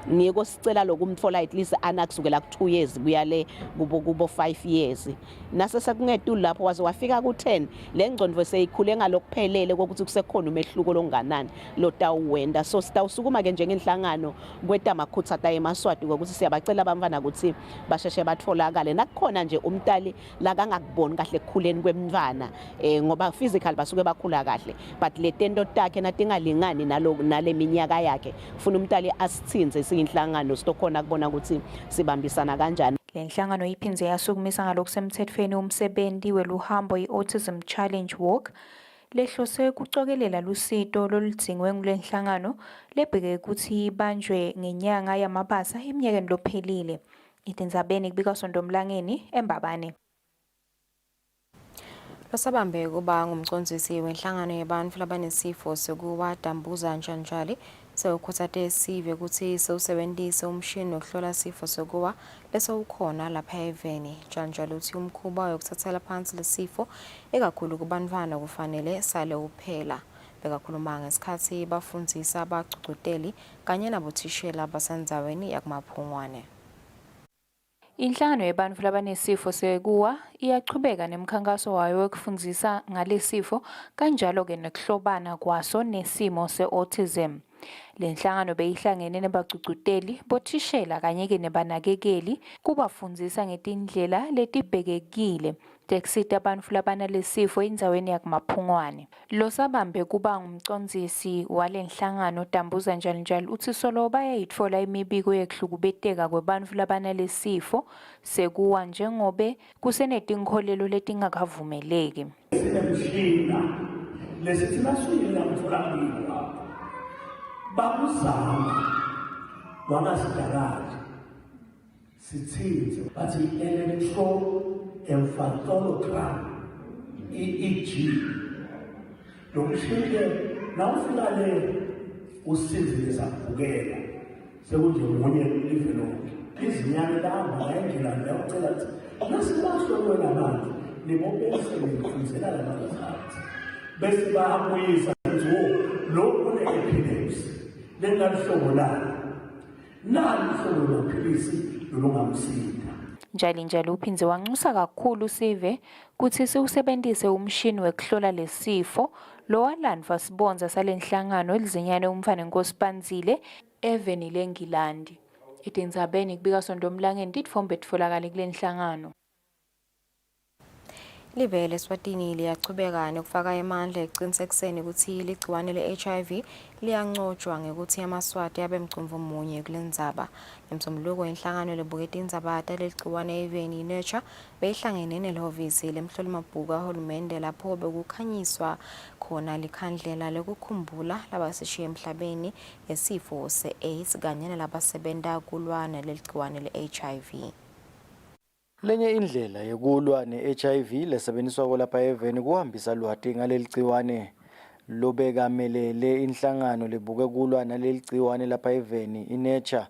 Speaker 7: ngiko sicela lokumtfola at least anakusukela ku2 years kuyale kubo 5 years nase sekungetulu lapho waze wafika ku10 lengcondo seyikhule ngalokuphelele ukuthi kusekhona umehluko longanani lotawuwenda so sitawusukuma ke njengenhlangano kwetamakhutsa ta emaswati ukuthi siyabacela abamfana ukuthi basheshe batfolakale nakukhona nje umtali la kangakuboni kahle ekukhuleni kwemntwana ngoba physical basuke bakhula kahle but letento takhe natingalingani nale minyaka yakhe ufuna umtali asithinze inhlangano sitokhona kubona ukuthi sibambisana kanjani.
Speaker 28: Lenhlangano iphindze yasukumisa ngalokusemtsetfweni umsebenzi weluhambo i-Autism Challenge Walk lehlose kucokelela lusito loludzingwe ngulenhlangano lebheke ukuthi ibanjwe ngenyanga yamabasa eminyakeni lophelile. Etindzabeni kubika Sondomlangeni eMbabane.
Speaker 5: Losabambe kuba ngumcondzisi wenhlangano yabantu labanesifo sekuwadambuza njanjali sewukhutsate sive ukuthi sewusebentise umshini wokuhlola sifo sokuwa lesowukhona lapha eveni njanjalo uthi umkhuba wokuthathela phansi lesifo ekakhulu kubantwana kufanele sale uphela. Bekakhuluma ngesikhathi bafundzisa abagcugcuteli kanye nabothishela basendzaweni yakumaphungwane.
Speaker 28: Inhlangano yebantfu labanesifo sekuwa iyachubeka nemkhankaso wayo wekufundzisa ngalesifo kanjalo ke nekuhlobana kwaso nesimo se-autism. Lenhlangano beyihlangene nebagcugcuteli bothishela kanye ke nebanakekeli kubafundzisa ngetindlela letibhekekile
Speaker 11: tekusita bantfu labanalesifo endzaweni yakumaphungwane. Losabambe kuba ngumcondzisi walenhlangano Dambuza njalo utsi solo bayayitfola imibiko yekuhlukubeteka kwebantfu labanalesifo sekuwa njengobe kusenetinkolelo letingakavumeleki.
Speaker 12: Sinemshina lesithina suyina mtholampilo bakuzama wangasidakali sithinze bathi electroencephalogram EEG lo mshini nawufika le usizi sabukela sekunje munye live lonke izinyane laba ngayindlela ngiyacela ukuthi nasibasho nabantu libopese lifunzela labantu bese bayabuyisa lo une-epilepsy lengalihlobo lalo nalo uhlobo lwaphilisi lolungamsinda.
Speaker 11: Njalo uphinze wanxusa kakhulu Sive kuthi siwusebenzise umshini wekuhlola lesifo lo walandva sibonza salenhlangano elizinyane umfana Nkosipanzile eveni leNgilandi. Etindzabeni kubika sondomlangeni titfombe titfolakala kulenhlangano.
Speaker 5: Live leSwatini liyachubeka nokufaka emandla ekuqinisekiseni ukuthi ligciwane le-HIV liyancotshwa ngekuthi amaswati abe mcimvu munye kulendzaba. Emsombuluko inhlangano lebuketa indzaba talegciwane eveni nurture beyihlangene nelhovisi lemhlolimabhuku kahulumende lapho bekukhanyiswa khona likhandlela lokukhumbula labasishiye emhlabeni ngesifo se-AIDS kanye nalabasebenta kulwana leligciwane le-HIV.
Speaker 13: Lenye indlela yokulwa ne-HIV lesebenziswa kolapha eveni kuhambisa lwati ngaleli gciwane lobekamelele inhlangano lebuke kulwa naleli gciwane lapha eveni iNature.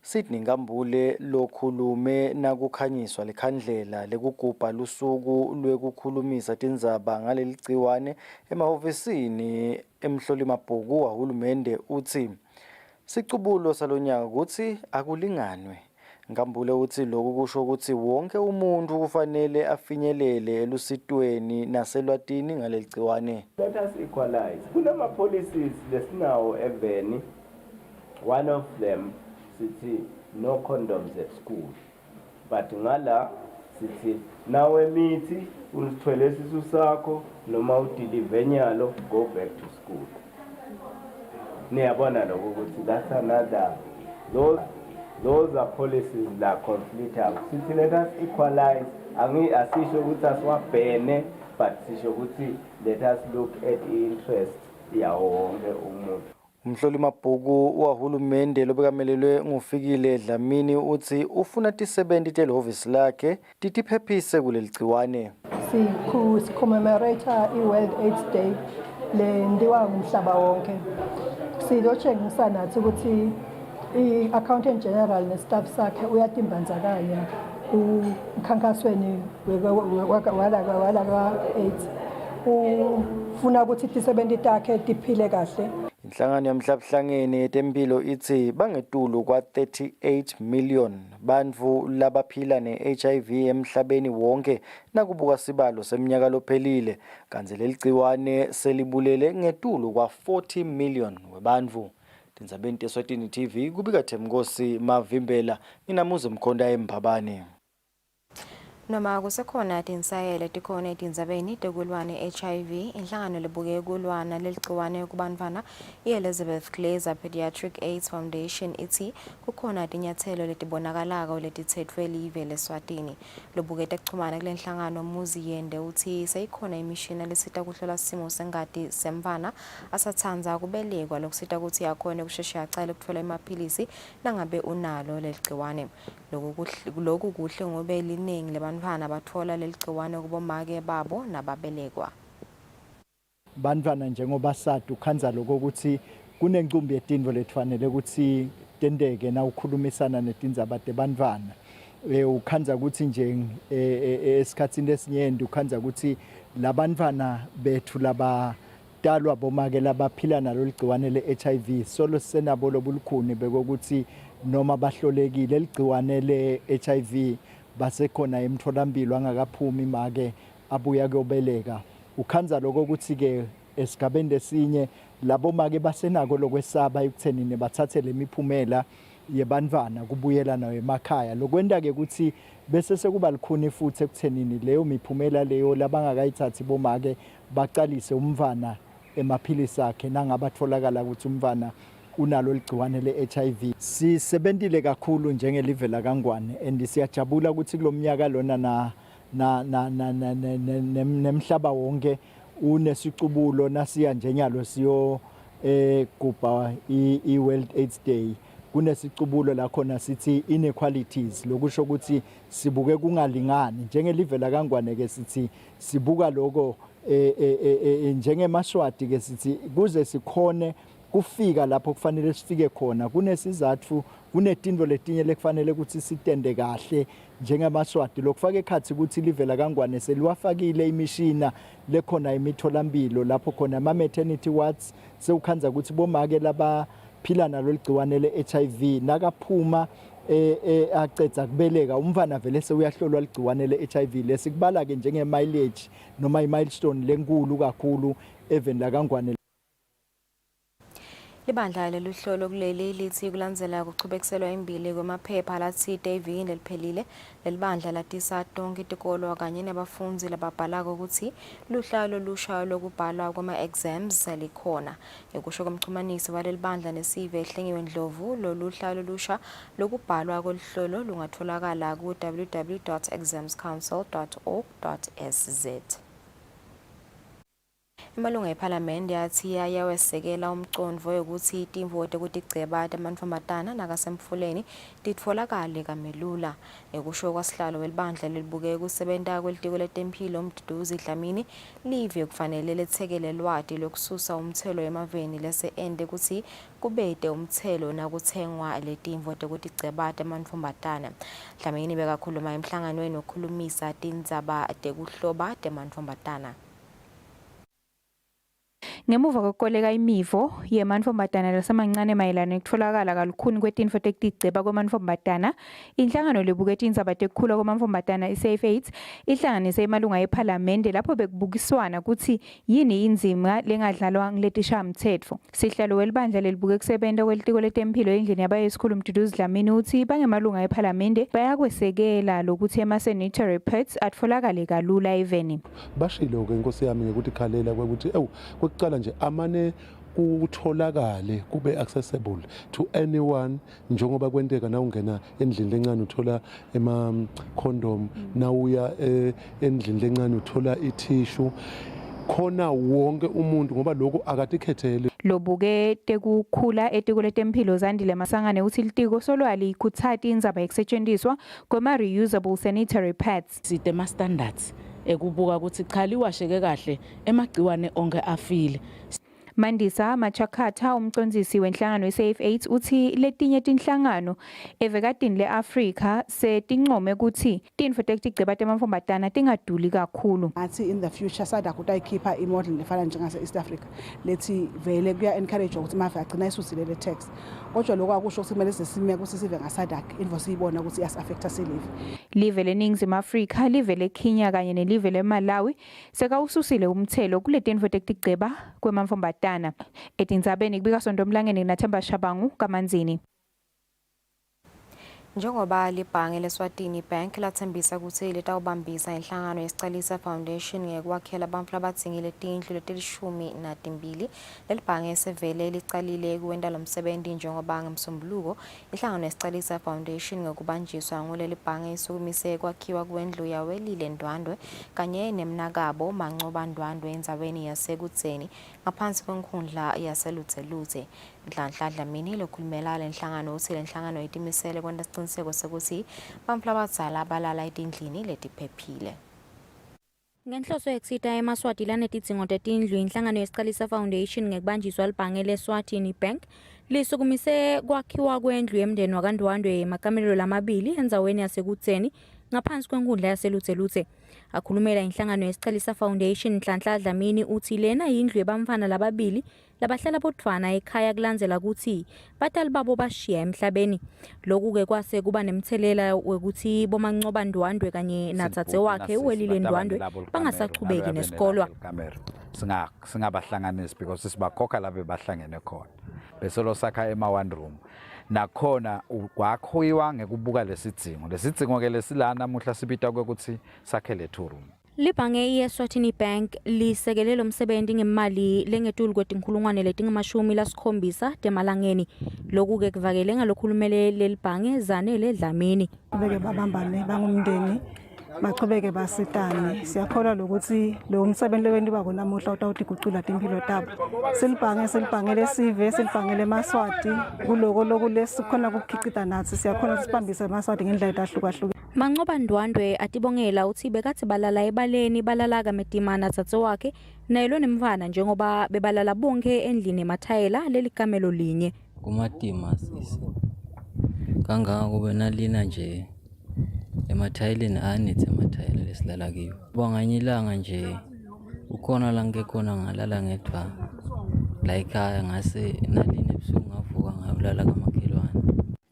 Speaker 13: Sydney Ngambule lokhulume nakukhanyiswa lekhandlela lekugubha lusuku lwekukhulumisa tindzaba ngaleli gciwane emahhovisini emhlolimabhuku wahulumende uthi sicubulo salonyaka ukuthi akulinganwe. Ngambule uthi lokhu kusho ukuthi wonke umuntu kufanele afinyelele elusitweni naselwatini ngaleli gciwane.
Speaker 18: Let us equalize. Kunama policies lesinawo eveni. One of them sithi no condoms at school. But ngala sithi nawe mithi usithwele isisu sakho noma udeliver nyalo go back to school. Niyabona lokho ukuthi that's another those are policies that conflict. Since let us equalize, asisho ukuthi asiwabhene, but sisho ukuthi let us look at the interest yawo wonke umuntu.
Speaker 13: Umhlolimabhuku wahulumende lobekamelelwe nguFikile Dlamini uthi ufuna tisebenti telhovisi lakhe titiphephise kuleli gciwane.
Speaker 20: Commemorate i-World AIDS Day lendiwa ngumhlaba wonke. Silotshengisa nathi ukuthi i-Accountant General nestaff sakhe uyatimbandzakanya umkhankasweni wala AIDS. Ufuna ukuthi tisebenti takhe tiphile kahle.
Speaker 13: Inhlangano yamhlabuhlangene yetempilo ithi bangetulu kwa 38 million bantfu labaphila ne-HIV emhlabeni wonke nakubuka sibalo seminyaka lophelile kanti leli gciwane selibulele ngetulu kwa 40 million webantfu. Tindzabeni teSwatini TV kubika Themnkosi Mavimbela nginamuze Mkhonda eMbabane.
Speaker 5: Noma kusekhona tinsayele tikhona etindzabeni tekulwane HIV inhlangano lebuke kulwana leligciwane kubantfwana i-Elizabeth Glaser Pediatric AIDS Foundation ithi kukhona tinyathelo letibonakalako letitsetfwe live leSwatini. Lobuketa kuchumana kule nhlangano Muzi Yende uthi seyikhona imishini lesita kuhlola simo sengati semntfwana asatsanza kubelekwa lokusita ukuthi akhone kusheshe acale kutfola amaphilisi nangabe unalo leligciwane. Lokhu kuhle ngobe liningi lebantfwana batfola leligciwane kubomake babo nababelekwa.
Speaker 21: Bantfwana njengoba sadu khanza lokho ukuthi kunencumbi yetintfo letfanele ukuthi tendeke na ukhulumisana netindzaba tebantfwana. Ukhanza ukuthi nje esikhatsini lesinyenti ukhanza ukuthi labantfwana bethu labatalwa bomake labaphila nalo ligciwane le-HIV solo senabo lobulukhuni bekokuthi noma bahlolekile ligciwane le-HIV basekhona emtholampilo angakaphumi make abuya kuyobeleka. Ukhanza lokho ukuthi ke esigabeni lesinye labo make basenako lokwesaba ekutheni bathathe lemiphumela yebantfwana kubuyela nayo emakhaya lokwenta ke ukuthi bese sekuba likhuni futhi ekuthenini leyo miphumela leyo labangakayithathi bomake baqalise umntfwana emaphilisi akhe nangabatholakala ukuthi umntfwana unalo ligciwane le-HIV. Sisebentile kakhulu njengelive laKangwane and siyajabula ukuthi kulomnyaka lona nemhlaba wonke unesicubulo nasiya njenyalo siyo gubha i-World AIDS Day. Kunesicubulo la khona sithi inequalities lokusho ukuthi sibuke kungalingani njengelive laKangwane ke sithi sibuka lokho njengemaswati ke sithi kuze sikhone kufika lapho kufanele sifike khona kunesizathu kunetinto letinye lekufanele ukuthi sitende kahle njengemaswati lokufaka ekhathi ukuthi live laKangwane seliwafakile imishina lekhona imitholambilo lapho khona ama maternity wards sewukhanza ukuthi bomake laba phila nalo ligciwane le-HIV nakaphuma acedza kubeleka umntfwana vele sewuyahlolwa ligciwane le-HIV lesikubala ke njenge mileage noma i-milestone lenkulu kakhulu even laKangwane.
Speaker 5: Libandla leluhlolo kuleli lithi kulandzela kuchubekiselwa imbili kwemaphepha latsite evikini leliphelile lelibandla latisa tonke tikolo kanye nebafundzi lababhalako ukuthi luhlalo lusha lokubhalwa kwama-exams likhona. Ngekusho komchumanisi walelibandla nesive ehlengiwe Ndlovu loluhlalo lusha lokubhalwa koluhlolo lungatholakala ku www.examscouncil.org.sz. Imalunga eParliament yathi yawesekela umcondvo yokuthi itimvoti kutigceba temantfombatana nakasemfuleni titfolakale kamelula. Ngekusho kwasihlalo welibandla lelibuke kusebenta kwelitiko letemphilo uMduduzi Dlamini live kufanele lethekele lwati lokususa umthelo emaveni lese ende kuti kubete umthelo nakuthengwa letimvo tekutigceba temantfombatana. Dlamini bekakhuluma emhlanganweni wokukhulumisa tindzaba tekuhloba temantfombatana.
Speaker 11: Ngemuva kokukoleka imivo yemantfombatana lasemancane mayelana nokutfolakala kalukhuni kwetinfo tetigceba kwemantfombatana, inhlangano lebuke tindzaba tekukhula kwemantfombatana i-Safe AIDS ihlanganise imalunga eParliamente lapho bekubukiswana ukuthi yini indzima lengadlalwa ngiletishamtsetfo. Sihlalo welibandla lelibuke kusebenta kwelitiko letemphilo endlini yabayesikhulu Mduduzi Dlamini uthi bangemalunga eParliamente bayakwesekela lokuthi ama-sanitary pads atfolakale kalula eveni.
Speaker 8: Bashilo ke inkosi yami ukuthi khalela kwekuthi kwekucala nje amane kutholakale kube accessible to anyone njengoba kwenteka na ungena endlini lencane uthola ema condom na uya endlini lencane uthola itissue khona wonke umuntu ngoba lokho akatikhethele.
Speaker 11: Lobuke tekukhula etiko letemphilo Zandile Masangane uthi litiko solwali ikhutsati indzaba yekusetshenziswa kwema-reusable sanitary pads.
Speaker 9: Sitema standards ekubuka ukuthi cha liwasheke kahle emagciwane onke afile.
Speaker 11: Mandisa Machakatha umcondzisi wenhlangano we-Safe AIDS uthi letinye tinhlangano evekatini le-Afrika setincome ukuthi tinfo tetigceba temantfombatana tingaduli kakhulu.
Speaker 15: Athi in the future SADC utayikhipha imodel lefana njengase East Africa lethi vele kuya encourage ukuthi mave agcina isusile le tax. Kodwa lokho akusho ukuthi kumele sesime ukuthi sive ngaSADC invo siyibona ukuthi iyas-affecta silive.
Speaker 11: Live leNingizimu Afrika, live leKenya kanye nelive leMalawi sekawususile umthelo kuletinfo tetigceba kwemantfombatana. Etindzabeni kubika Sonto Mlangeni naThemba Shabangu kaManzini.
Speaker 5: Njengoba libhange leSwatini Bank lathembisa ukuthi litawubambisa inhlangano yeSicalisa Foundation ngekwakhela abantu labadzingile tindlu letilishumi-2, lelibhange sevele licalile kuwenta lomsebenzi njengoba ngemsombuluko inhlangano yeSicalisa Foundation ngekubanjiswa nguleli bhange isukumise kwakhiwa kwendlu yawelile Ndwandwe kanye nemnakabo Mancoba Ndwandwe endzaweni yasekudzeni ngaphansi kwenkhundla yaselutselutse. Nhlanhla Dlamini lokhulumela lenhlangano uthi lenhlangano itimisele kwenta siciniseko sekuthi bantfu labadzala balala etindlini letiphephile.
Speaker 16: Ngenhloso yekusita emaswati lanetidzingo tetindlu inhlangano yeSicalisa Foundation ngekubanjiswa libhange leSwatini Bank lisukumise kwakhiwa kwendlu yemndeni wakandwandwe emakamelo lamabili endzaweni yasekudzeni ngaphansi kwenkhundla yaselutselutse. Akhulumela inhlangano yeSicalisa Foundation Nhlanhla Dlamini uthi lena yindlu yebamfana lababili labahlala bodvwana ekhaya kulandzela ukuthi batali babo bashiya emhlabeni. Lokhu ke kwase kuba nemthelela wekuthi boMancoba Ndwandwe kanye natsatse wakhe uwelile Ndwandwe bangasachubeki nesikolo.
Speaker 17: Singabahlanganisi because sibakhokha lapho bahlangene khona. Bese lo sakha ema one room. nakhona kwakhoyiwa ngekubuka lesidzingo ke lesilana namuhla sibita ukuthi sakhe le 2 room.
Speaker 16: Libhange i-Eswatini Bank lisekele lo msebenzi ngemali lengetulu kwetinkhulungwane letingamashumi temalangeni. Lokhu ke kuvakele ngalokhulumele lelibhange Zanele Dlamini.
Speaker 15: Beke babambane bangumndeni bachubeke basitane. Siyakholwa lokuthi lo msebenzi lewentu bako namuhla utawuthi gucula impilo tabo. Silibhange lesive, silibhange leMaswati kuloko lokulesikhona kukhicita nathi siyakhona sibambise eMaswati ngendlela ehlukahlukene.
Speaker 16: Mancoba Ndwandwe atibongela uthi bekathi balala ebaleni balala kamedimana dzatso wakhe nayelo nemvana njengoba bebalala bonke endlini emathayela lelikamelo linye.
Speaker 19: Kumatima sisi kangaka kube nalina nje emathayeleni anithi emathayela lesilala kiwo. Banganyilanga nje ukhona la ngekhona ngalala ngedwa la ekhaya ngase nalina ebusuku ngavuka ngayolala kamakhelwane.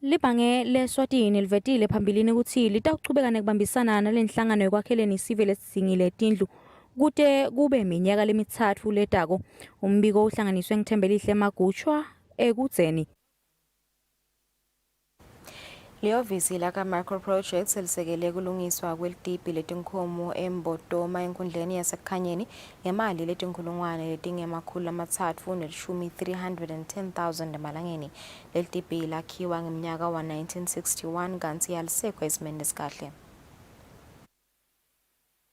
Speaker 16: Libhange leSwatini livetile phambilini ukuthi litawuchubeka nekubambisana nalenhlangano yokwakheleni isive lesizingile tindlu kute kube minyaka lemithathu letako. Umbiko uhlanganiswe ngithembelihle Magutshwa ekudzeni.
Speaker 5: Lihhovisi laka microprojects elisekele kulungiswa kwelitibhi letinkhomo eMbotoma enkundleni yaseKhanyeni ngemali letinkhulungwane letingemakhulu amathathu nelishumi 310,000 emalangeni. Lelitibhi lakhiwa ngeminyaka wa 1961 kanti yalisekwa esimeni esikahle.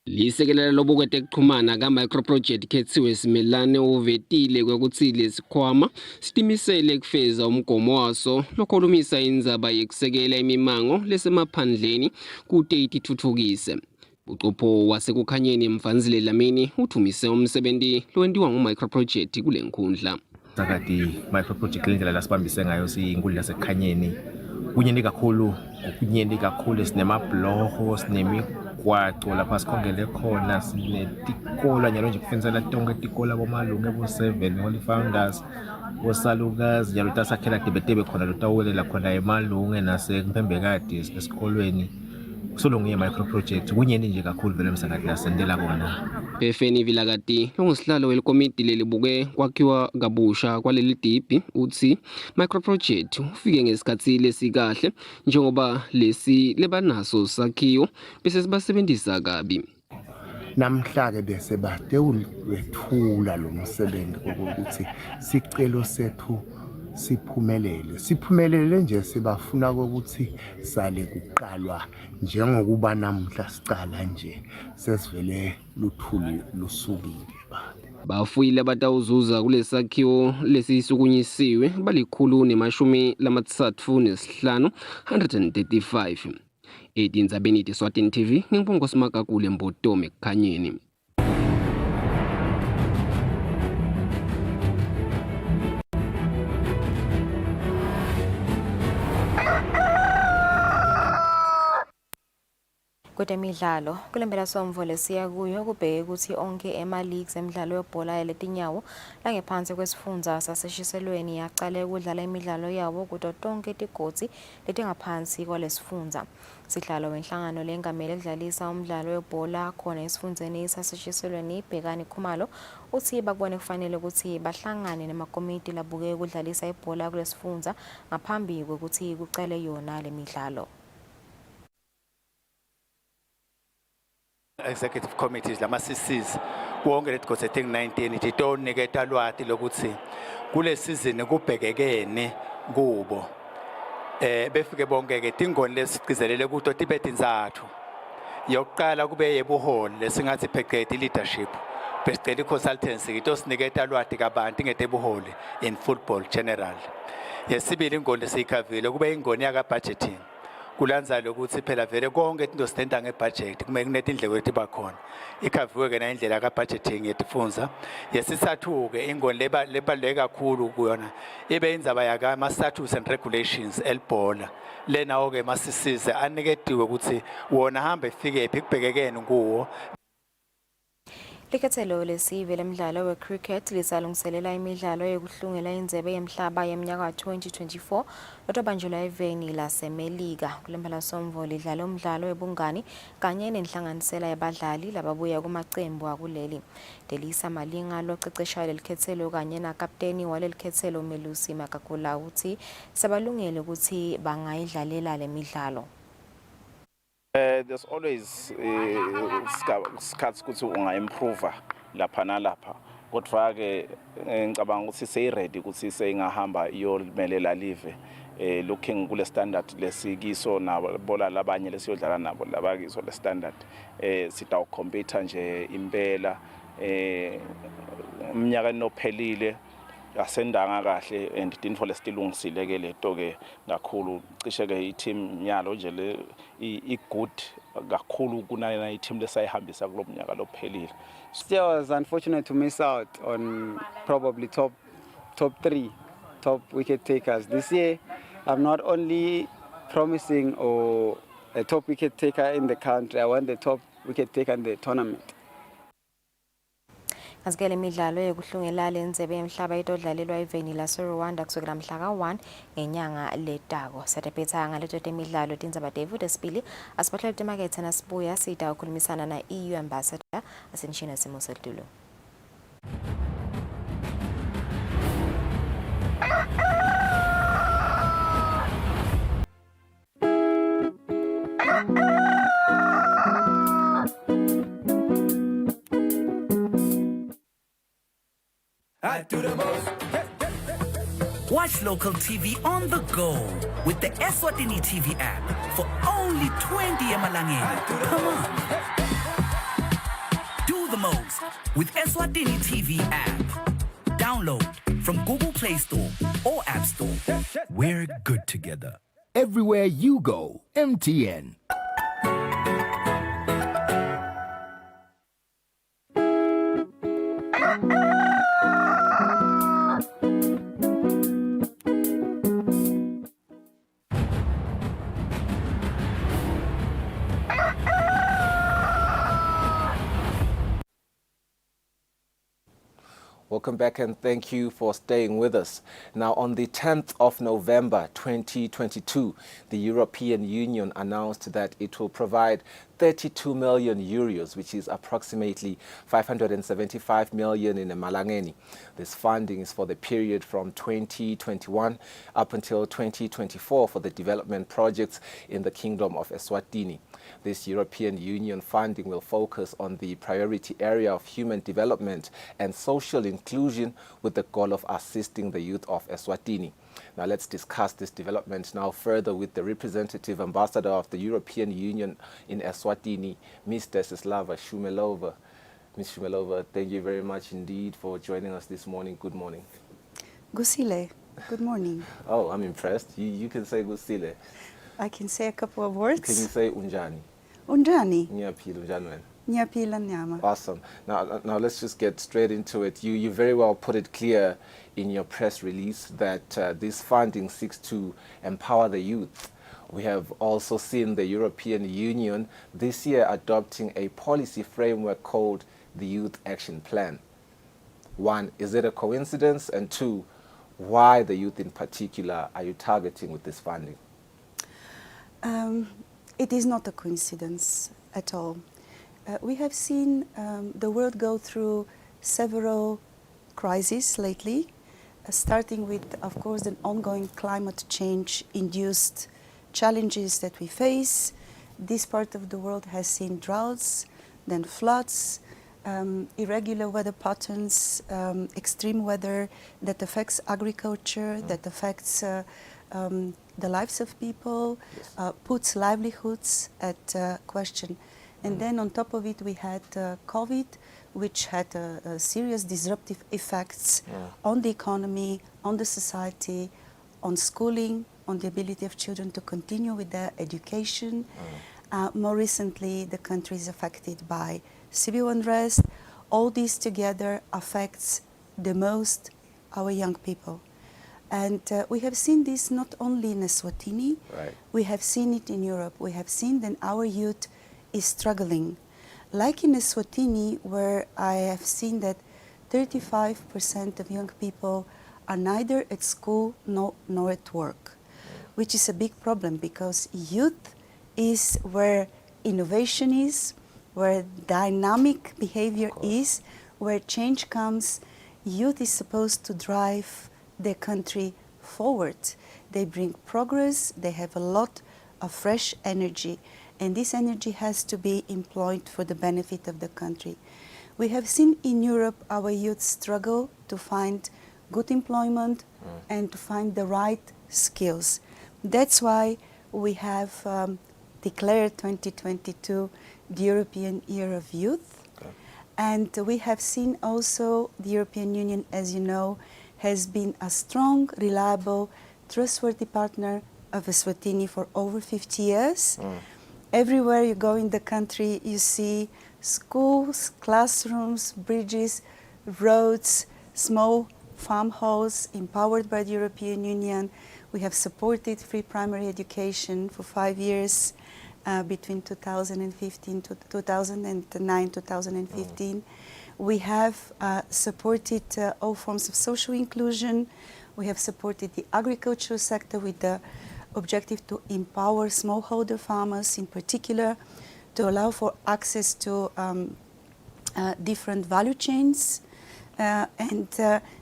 Speaker 22: Lisekelela lobo kwetekuxhumana ka microproject kethiwe simelane uvetile kwekuthi lesikhwama sitimisele kufeza umgomo waso lokhulumisa indzaba yekusekela imimango lesemaphandleni kude itithuthukise. Ucopho wasekuKhanyeni Mfanzile Dlamini uthumise umsebenzi lowentiwa ngumicroproject kule nkundla.
Speaker 23: Sakati microproject lendlela lasibambise ngayo siyinkundla yaseKhanyeni kunyeni kakhulu sinemabloho kwaco lapha sikhongele khona sinetikola nyalo nje kufenzela tonke tikola bomalungu ebo7 holy founders bosalukazi nyalo tasakhela tibetebe khona lotawulela khona emalungu nasemphembekade esikolweni solongiye microproject kunyeni nje kakhulu vele msakati lasendela kona.
Speaker 22: Befeni Vilakati ongisihlalo welikomiti lelibuke kwakhiwa kabusha kwaleli dibhi uthi microproject ufike ngesikhathi lesikahle njengoba lesi lebanaso sakhiwo bese sibasebenzisa kabi.
Speaker 24: Namhla ke bese bade wethula lo msebenzi ukuthi sicelo sethu siphumelele nje sibafuna ukuthi sale kuqalwa njengokuba namhla sicala nje sesivele luthuli lusukile.
Speaker 22: Bafuyile batawuzuza kulesakhiwo lesisukunyisiwe balikhulu nemashumi lamathathu nesihlanu 135. Edindzabeni Eswatini TV ngibonga simakakule Mbotoma eKhanyeni.
Speaker 5: Kwezemidlalo kulembela somvo lesiya kuyo kubheke ukuthi onke ema-leagues emidlalo yebhola letinyawo langephansi kwesifundza saseshiselweni yaqale ukudlala imidlalo yawo kuto tonke tigotsi letingaphansi kwalesifundza. Sihlalo wenhlangano lengamele ukudlalisa umdlalo webhola khona esifundzeni saseshiselweni Bhekani Khumalo uthi bakubone kufanele ukuthi bahlangane nemakomiti labuke ukudlalisa ibhola kulesifundza ngaphambi kokuthi kucale yona lemidlalo.
Speaker 25: Executive committees lama CCs wonke letigotsi eting19 titoniketa lwati lokuthi kule season kubhekekene kubo befike bonke ke tingoni lesigcizelele kuto tibeti nzathu yokuqala kube yebuholi lesingathi phecelezi leadership besicela consultancy itosiniketa lwati kabanti ngetebuholi in football general. Yesibili ingoni lesiyikhavile kube ingoni yaka budgeting kulanza lokuthi phela vele konke into sitenda ngebudget kumele kunetindleko letiba khona ikhaviwe ke na indlela ka budgeting yetifundza. Yesithathu ke ingoni lebaluleke kakhulu kuyona ibe indzaba yaka ama statutes and regulations elibhola lenawo ke masisize aniketiwe ukuthi wona hamba efike ephi kubhekekene kuwo.
Speaker 5: Likhethelo lesive lemidlalo we-cricket lisalungiselela imidlalo yokuhlungela indebe yemhlaba yeminyaka 2024 lotobanjulwa eveni lasemelika. Kule mpelasomvo lidlala umdlalo webungani kanye nenhlanganisela yabadlali lababuya kumaqembu akuleli. Delisa Malinga locecesha lelikhethelo kanye nakapteni walelikhethelo Melusi Makakula uthi sabalungele ukuthi bangayidlalela le midlalo.
Speaker 2: There's always isikhathi ukuthi unga-improve lapha nalapha kodwa ke ngicabanga ukuthi seyi-ready ukuthi seyingahamba iyomelela live looking kule standard lesikiso nabola labanye lesiyodlala nabo labakiso le standard sitawucompete nje impela iminyaka enophelile asendanga kahle and tinfo lestilungisile ke leto ke kakhulu cishe ke i-team nyalo nje le i-good kakhulu kunana i-team lesayihambisa kulo mnyaka lophelile.
Speaker 3: Still, I was unfortunate to miss out on probably top 3 top wicket takers this year. I'm not only promising or a top wicket taker in the country, I want the top wicket taker in the tournament.
Speaker 5: Azikele imidlalo yokuhlungela lenzebe yemhlaba itodlalelwa eveni laseRwanda kusukela mhla ka-1 ngenyanga letako. Setephetha ngaleto temidlalo tindzaba David Espili asiphathele temakethe nasibuya sita ukukhulumisana na EU ambassador asenishina simo setulo.
Speaker 4: I do the most. Watch local TV on the go with the Eswatini TV app for only 20 emalangeni per month. Do the most with Eswatini TV app. Download from Google Play Store or App Store. We're good together.
Speaker 6: Everywhere you go, MTN.
Speaker 10: Welcome back and thank you for staying with us. Now, on the 10th of November 2022, the European Union announced that it will provide 32 million euros, which is approximately 575 million in Malangeni. This funding is for the period from 2021 up until 2024 for the development projects in the Kingdom of Eswatini. This European Union funding will focus on the priority area of human development and social inclusion with the goal of assisting the youth of Eswatini. Now let's discuss this development now further with the representative ambassador of the European Union in Eswatini, Ms. Desislava Shumelova. Ms. Shumelova, thank you very much indeed for joining us this morning. Good morning.
Speaker 14: Kusile, good morning.
Speaker 10: Oh, I'm impressed. You can say Kusile.
Speaker 14: I can say a couple of words.
Speaker 10: Can you say Unjani?
Speaker 14: Unjani.
Speaker 10: Ngiyaphila, unjani wena?
Speaker 14: Ngiyaphila nyama.
Speaker 10: Awesome. Now let's just get straight into it. You very well put it clear in your press release that this funding seeks to empower the youth. We have also seen the European Union this year adopting a policy framework called the Youth Action Plan. 1, is it a coincidence? And 2, why the youth in particular are you targeting with this funding?
Speaker 14: It is not a coincidence at all. We have seen the world go through several crises lately, starting with, of course, the ongoing climate change-induced challenges that we face. This part of the world has seen droughts, then floods, irregular weather patterns, extreme weather that affects agriculture, that affects the lives of people, puts livelihoods at question. And then on top of it, we had COVID, which had serious disruptive effects on the economy, on the society, on schooling, on the ability of children to continue with their education. More recently, the country is affected by civil unrest. All this together affects the most our young people. And we have seen this not only in Eswatini, we have seen it in Europe. We have seen that our youth is struggling Like in Eswatini, where I have seen that 35% of young people are neither at school nor at work, which is a big problem because youth is where innovation is, where dynamic behavior is, where change comes. Youth is supposed to drive their country forward. They bring progress, they have a lot of fresh energy, and this energy has to be employed for the benefit of the country. We have seen in Europe our youth struggle to find good employment and to find the right skills. That's why we have declared 2022 the European Year of Youth. And we have seen also the European Union, as you know, has been a strong, reliable, trustworthy partner of Eswatini for over 50 years. Everywhere you go in the country, you see schools, classrooms, bridges, roads, small farmhouses empowered by the European Union. We have supported free primary education for 5 years between 2015 to 2009, 2015. We have supported all forms of social inclusion. We have supported the agricultural sector with the objective to empower smallholder farmers in particular, to allow for access to different value chains.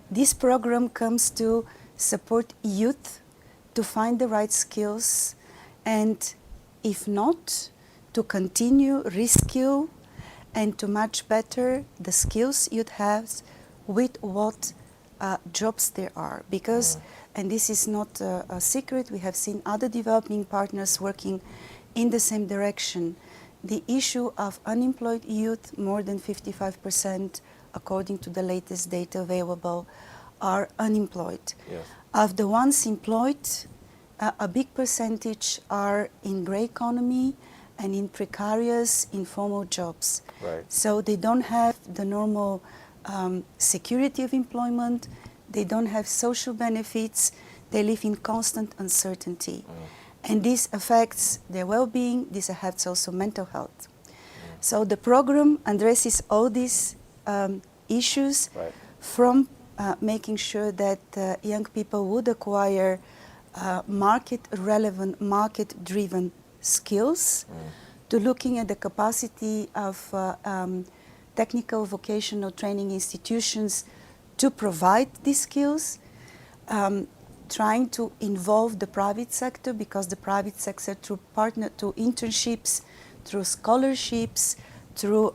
Speaker 14: This program comes to support youth to find the right skills, and if not, to continue, reskill, and to match better the skills youth has with what jobs there are. Because, and this is not a secret, we have seen other developing partners working in the same direction. The issue of unemployed youth, more than 55%, according to the latest data available, are unemployed.
Speaker 10: Yes.
Speaker 14: Of the ones employed, a big percentage are in grey economy and in precarious, informal jobs.
Speaker 10: Right.
Speaker 14: So they don't have the normal security of employment, they don't have social benefits, they live in constant uncertainty. And this affects their well-being, this affects also mental health. So the program addresses all these issues, from making sure that young people would acquire market-relevant, market-driven skills, to looking at the capacity of technical vocational training institutions to provide these skills, trying to involve the private sector, because the private sector, through internships, through scholarships, through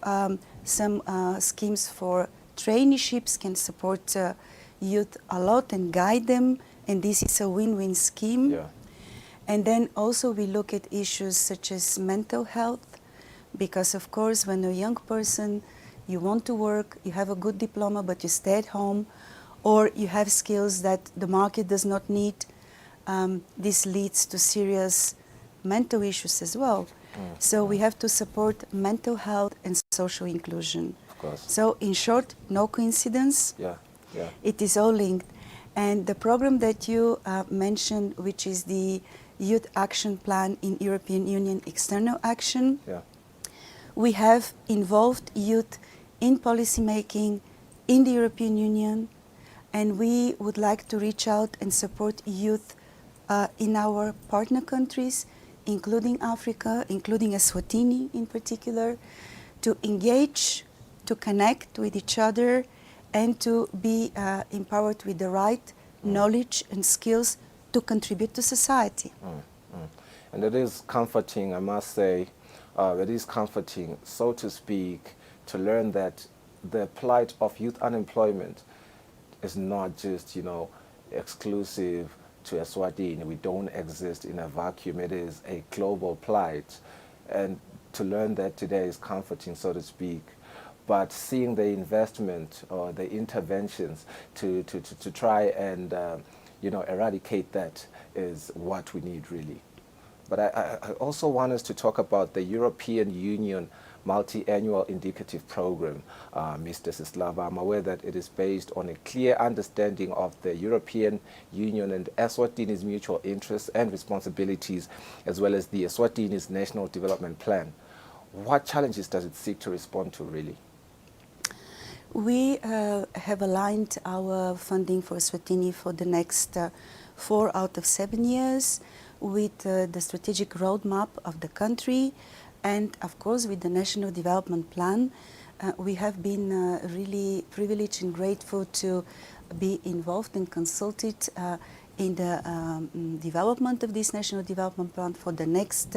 Speaker 14: some schemes for traineeships, can support youth a lot and guide them, and this is a win-win scheme.
Speaker 10: Yeah.
Speaker 14: And then also we look at issues such as mental health, because of course when a young person, you want to work, you have a good diploma but you stay at home, or you have skills that the market does not need, this leads to serious mental issues as well. So we have to support mental health and social inclusion.
Speaker 10: Of course.
Speaker 14: So in short, no coincidence.
Speaker 10: Yeah.
Speaker 14: It is all linked. And the program that you mentioned, which is the Youth Action Plan in European Union External Action, we have involved youth in policy making in the European Union, and we would like to reach out and support youth in our partner countries, including Africa, including Eswatini in particular, to engage, to connect with each other, and to be empowered with the right knowledge and skills to contribute to society.
Speaker 10: And it is comforting, I must say, it is comforting, so to speak, to learn that the plight of youth unemployment is not just, exclusive to Eswatini. We don't exist in a vacuum. It is a global plight. And to learn that today is comforting, so to speak. But seeing the investment or the interventions to try and eradicate that is what we need really. But I also want us to talk about the European Union multi-annual indicative program, Mr. Sislava. I'm aware that it is based on a clear understanding of the European Union and Eswatini's mutual interests and responsibilities, as well as the Eswatini's National Development Plan. What challenges does it seek to respond to, really?
Speaker 14: We have aligned our funding for Eswatini for the next 4 out of 7 years with the strategic roadmap of the country and, of course, with the National Development Plan. We have been really privileged and grateful to be involved and consulted in the development of this National Development Plan for the next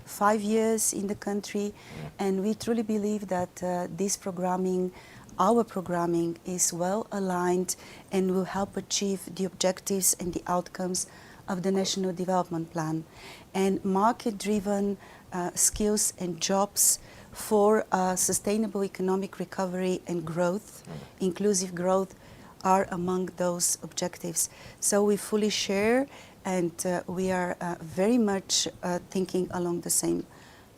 Speaker 14: 5 years in the country. And we truly believe that this programming, our programming, is well aligned and will help achieve the objectives and the outcomes of the National Development Plan. And market-driven skills and jobs for sustainable economic recovery and growth, inclusive growth, are among those objectives. So we fully share, and we are very much thinking along the same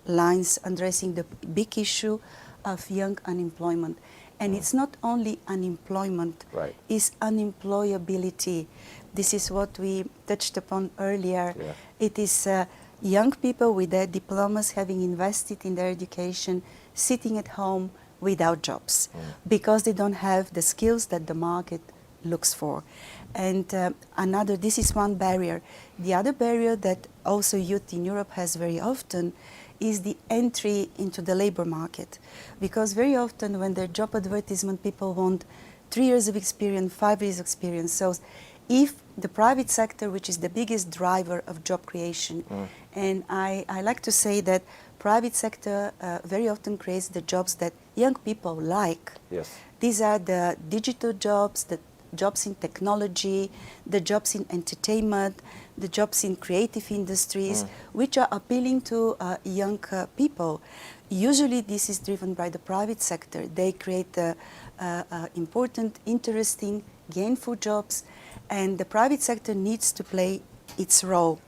Speaker 14: lines, addressing the big issue of young unemployment. And it's not only unemployment,
Speaker 10: right,
Speaker 14: it's unemployability. This is what we touched upon earlier.
Speaker 10: Yeah.
Speaker 14: It is young people with their diplomas having invested in their education, sitting at home without jobs because they don't have the skills that the market looks for. And this is one barrier. The other barrier that also youth in Europe has very often is the entry into the labor market. Because very often when their job advertisement, people want 3 years of experience, 5 years of experience. So if the private sector, which is the biggest driver of job creation, and I like to say that private sector very often creates the jobs that young people like.
Speaker 10: Yes.
Speaker 14: These are the digital jobs, the jobs in technology, the jobs in entertainment, the jobs in creative industries, which are appealing to young people. Usually this is driven by the private sector. They create important, interesting, gainful jobs, and the private sector needs to play its role.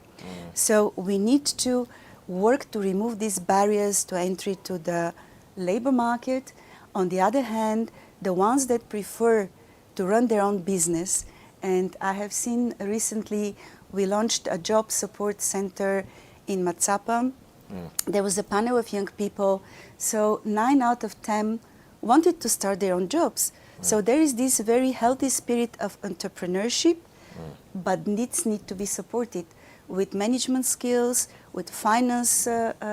Speaker 14: So we need to work to remove these barriers to entry to the labor market. On the other hand, the ones that prefer to run their own business, and I have seen recently we launched a job support center in Matsapa. There was a panel of young people, so 9 out of 10 wanted to start their own jobs. So there is this very healthy spirit of entrepreneurship, but needs need to be supported with management skills, with finance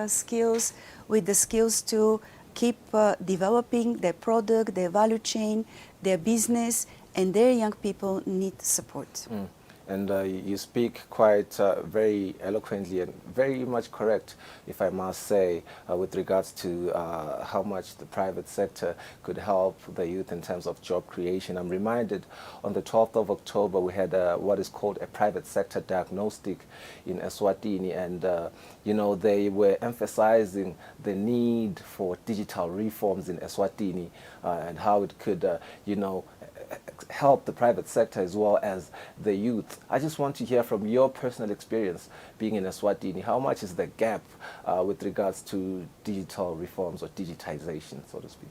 Speaker 14: skills, with the skills to keep developing their product, their value chain, their business, and their young people need support.
Speaker 10: And you speak quite very eloquently and very much correct, if I must say, with regards to how much the private sector could help the youth in terms of job creation. I'm reminded on the 12th of October we had what is called a private sector diagnostic in Eswatini, and you know, they were emphasizing the need for digital reforms in Eswatini and how it could, you know, help the private sector as well as the youth. I just want to hear from your personal experience being in Eswatini. How much is the gap with regards to digital reforms or digitization, so to speak?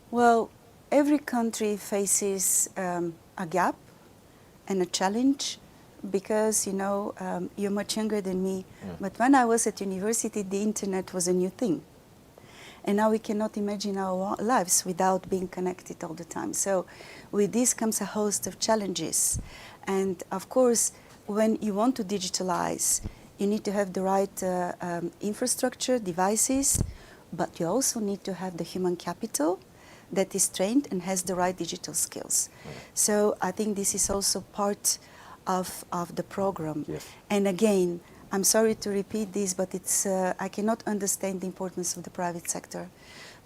Speaker 14: Well, every country faces a gap and a challenge because, you know, you're much younger than me. But when I was at university, the internet was a new thing. And now we cannot imagine our lives without being connected all the time. So with this comes a host of challenges. And of course, when you want to digitalize, you need to have the right infrastructure, devices, but you also need to have the human capital that is trained and has the right digital skills. So I think this is also part of the program.
Speaker 10: Yes.
Speaker 14: And again, I'm sorry to repeat this, but it's, I cannot understand the importance of the private sector,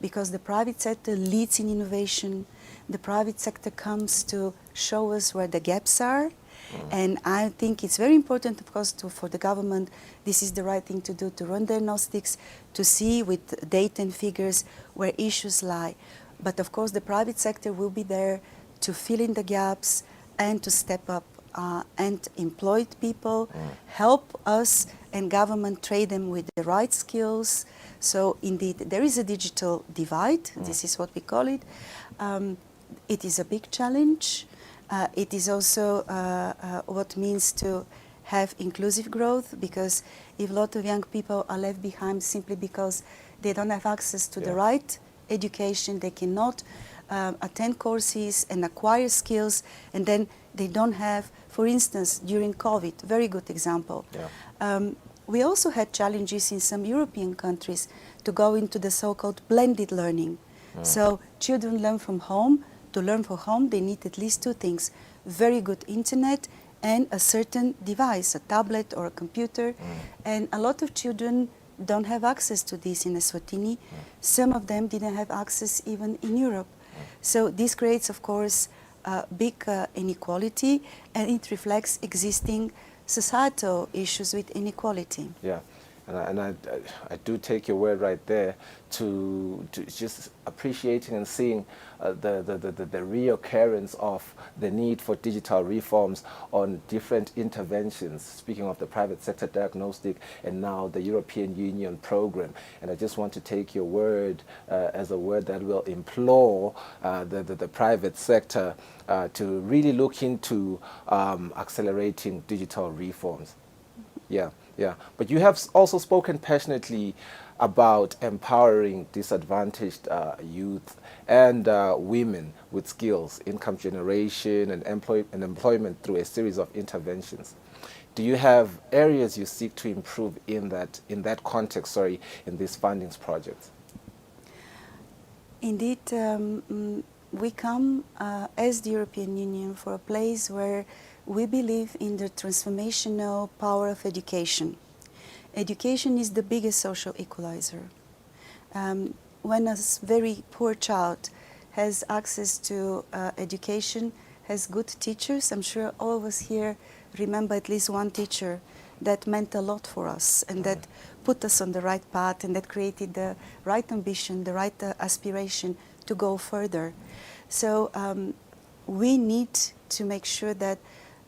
Speaker 14: because the private sector leads in innovation. The private sector comes to show us where the gaps are. And I think it's very important, of course, for the government, this is the right thing to do, to run diagnostics, to see with data and figures where issues lie. But of course, the private sector will be there to fill in the gaps and to step up and employ people, help us and government train them with the right skills. So indeed, there is a digital divide. This is what we call it. It is a big challenge. It is also what means to have inclusive growth, because if a lot of young people are left behind simply because they don't have access to the right education, they cannot attend courses and acquire skills, and then they don't have, for instance, during COVID, very good example. We also had challenges in some European countries to go into the so-called blended learning. So children learn from home. To learn from home, they need at least two things: very good internet and a certain device, a tablet or a computer. And a lot of children don't have access to this in Eswatini. Some of them didn't have access even in Europe. So this creates, of course, big inequality, and it reflects existing societal issues with inequality.
Speaker 10: Yeah, and I do take your word right there to just appreciating and seeing the reoccurrence of the need for digital reforms on different interventions, speaking of the private sector diagnostic and now the European Union program. And I just want to take your word as a word that will implore the private sector to really look into accelerating digital reforms. Yeah, but you have also spoken passionately about empowering disadvantaged youth and women with skills, income generation, and employment through a series of interventions. Do you have areas you seek to improve in that context, in these fundings projects?
Speaker 14: Indeed, we come as the European Union for a place where we believe in the transformational power of education. Education is the biggest social equalizer. When a very poor child has access to education, has good teachers, I'm sure all of us here remember at least one teacher that meant a lot for us and that put us on the right path and that created the right ambition, the right aspiration to go further. So we need to make sure that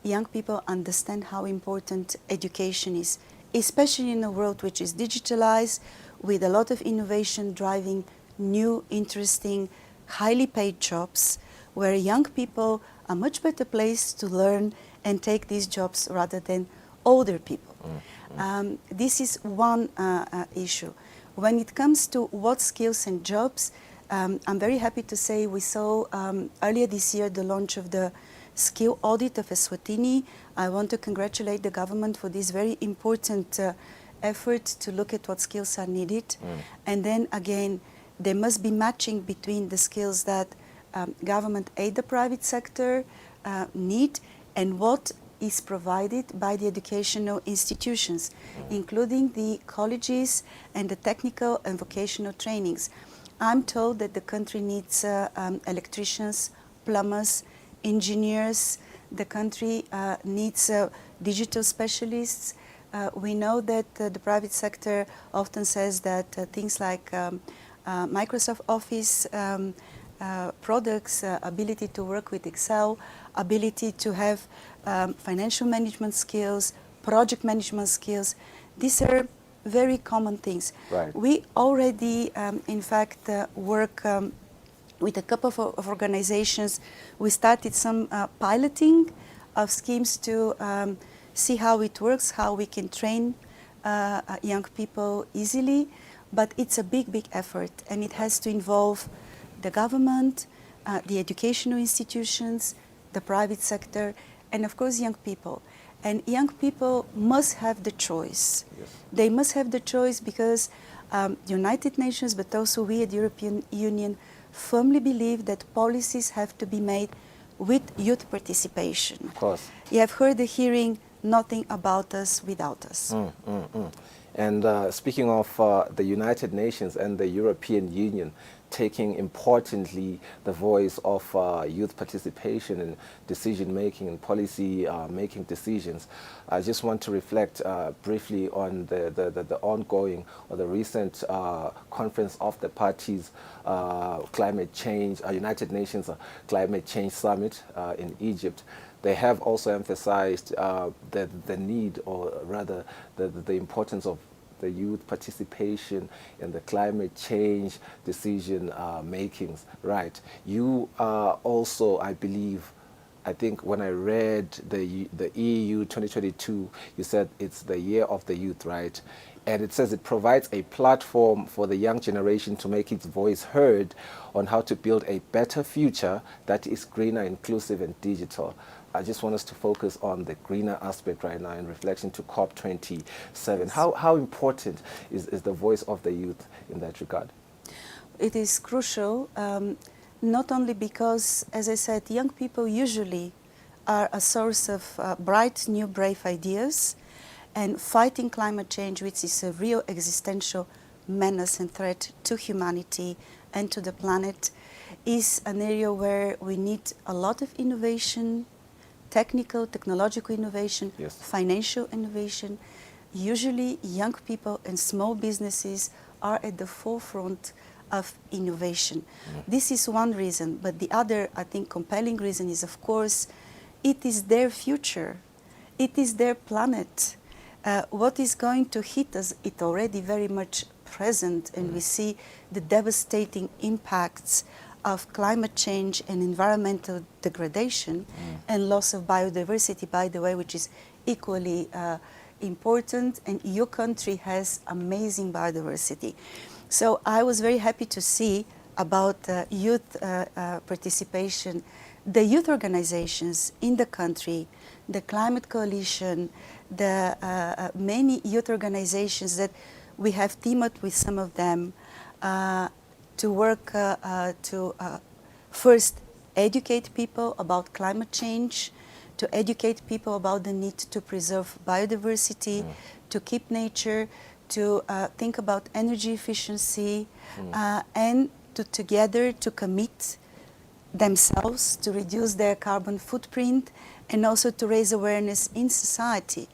Speaker 14: young people understand how important education is, especially in a world which is digitalized, with a lot of innovation driving new, interesting, highly paid jobs, where young people are much better placed to learn and take these jobs rather than older people. This is one issue. When it comes to what skills and jobs, I'm very happy to say we saw earlier this year the launch of the skill audit of Eswatini. I want to congratulate the government for this very important effort to look at what skills are needed. And then again, there must be matching between the skills that government and the private sector need and what is provided by the educational institutions, including the colleges and the technical and vocational trainings. I'm told that the country needs electricians, plumbers, engineers. The country needs digital specialists. We know that the private sector often says that things like Microsoft Office products, ability to work with Excel, ability to have financial management skills, project management skills, these are very common things.
Speaker 10: Right.
Speaker 14: We already, in fact, work with a couple of organizations. We started some piloting of schemes to see how it works, how we can train young people easily. But it's a big, big effort, and it has to involve the government, the educational institutions, the private sector, and of course young people. And young people must have the choice.
Speaker 10: Yes.
Speaker 14: They must have the choice because the United Nations, but also we at the European Union, firmly believe that policies have to be made with youth participation.
Speaker 10: Of course.
Speaker 14: You have heard the hearing, nothing about us without us.
Speaker 10: And speaking of the United Nations and the European Union taking importantly the voice of youth participation in decision-making and policy-making decisions, I just want to reflect briefly on the ongoing or the recent conference of the parties climate change, United Nations Climate Change Summit in Egypt. They have also emphasized the need, or rather the importance of the youth participation in the climate change decision makings. Right. You are also, I believe, I think when I read the EU 2022, you said it's the year of the youth, right? And it says it provides a platform for the young generation to make its voice heard on how to build a better future that is greener, inclusive, and digital. I just want us to focus on the greener aspect right now in reflection to COP27. How important is the voice of the youth in that regard?
Speaker 14: It is crucial, not only because, as I said, young people usually are a source of bright, new, brave ideas, and fighting climate change, which is a real existential menace and threat to humanity and to the planet, is an area where we need a lot of innovation, technological innovation,
Speaker 10: yes,
Speaker 14: financial innovation. Usually young people and small businesses are at the forefront of innovation. This is one reason, but the other, I think, compelling reason is, of course, it is their future. It is their planet. What is going to hit us, it's already very much present, and we see the devastating impacts of climate change and environmental degradation and loss of biodiversity, by the way, which is equally important, and your country has amazing biodiversity. So I was very happy to see about youth participation. The youth organizations in the country, the Climate Coalition, the many youth organizations that we have teamed up with some of them to work to first educate people about climate change, to educate people about the need to preserve biodiversity, to keep nature, to think about energy efficiency, and together to commit themselves to reduce their carbon footprint and also to raise awareness in society,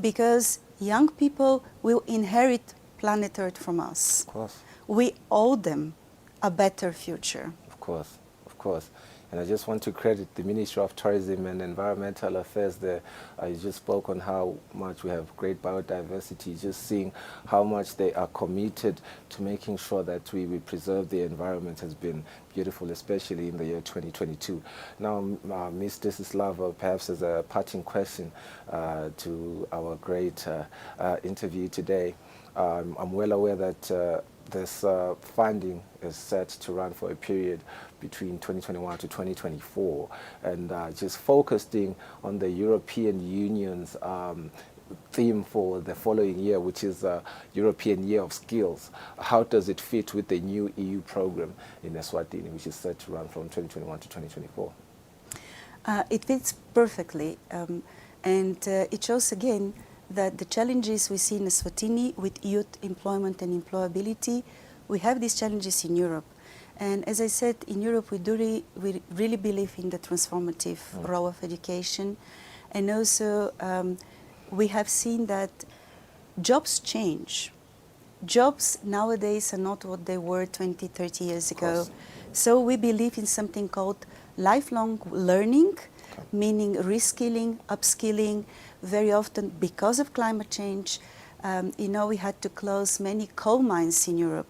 Speaker 14: because young people will inherit planet Earth from us.
Speaker 10: Of course.
Speaker 14: We owe them a better future.
Speaker 10: Of course, of course. And I just want to credit the Ministry of Tourism and Environmental Affairs there. I just spoke on how much we have great biodiversity, just seeing how much they are committed to making sure that we preserve the environment has been beautiful, especially in the year 2022. Now, Ms. Desislava, perhaps as a parting question to our great interview today, I'm well aware that this funding is set to run for a period between 2021 to 2024, and just focusing on the European Union's theme for the following year, which is European Year of Skills. How does it fit with the new EU program in Eswatini, which is set to run from 2021 to 2024?
Speaker 14: It fits perfectly, and it shows again that the challenges we see in Eswatini with youth employment and employability, we have these challenges in Europe. And as I said, in Europe we really believe in the transformative role of education. And also we have seen that jobs change. Jobs nowadays are not what they were 20, 30 years ago. So we believe in something called lifelong learning, meaning reskilling, upskilling. Very often, because of climate change, you know, we had to close many coal mines in Europe.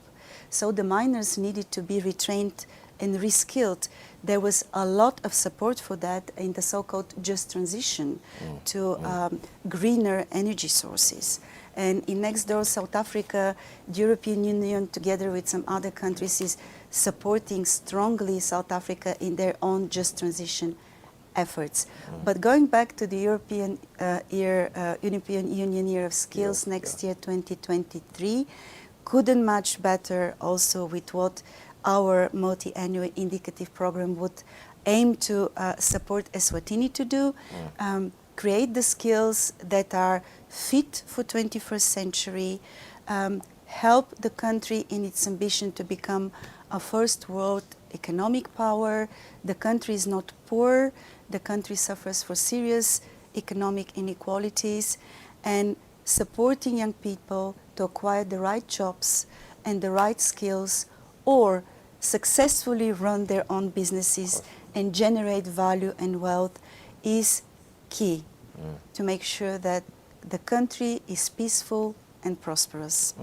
Speaker 14: So the miners needed to be retrained and reskilled. There was a lot of support for that in the so-called just transition to greener energy sources. And in next door South Africa, the European Union, together with some other countries, is supporting strongly South Africa in their own just transition efforts. But going back to the European Union Year of Skills next year, 2023, couldn't match better also with what our multi-annual indicative program would aim to support Eswatini to do, create the skills that are fit for 21st century, help the country in its ambition to become a first world economic power. The country is not poor. The country suffers for serious economic inequalities, and supporting young people to acquire the right jobs and the right skills, or successfully run their own businesses and generate value and wealth, is key to make sure that the country is peaceful and prosperous.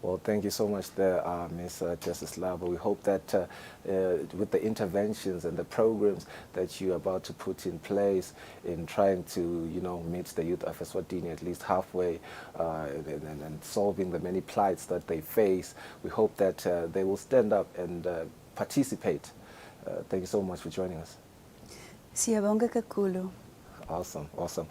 Speaker 10: Well, thank you so much there, Ms. Desislava. We hope that with the interventions and the programs that you're about to put in place in trying to, meet the youth of Eswatini at least halfway and solving the many plights that they face, we hope that they will stand up and participate. Thank you so much for joining us.
Speaker 14: Siyabonga kakhulu.
Speaker 10: Awesome, awesome.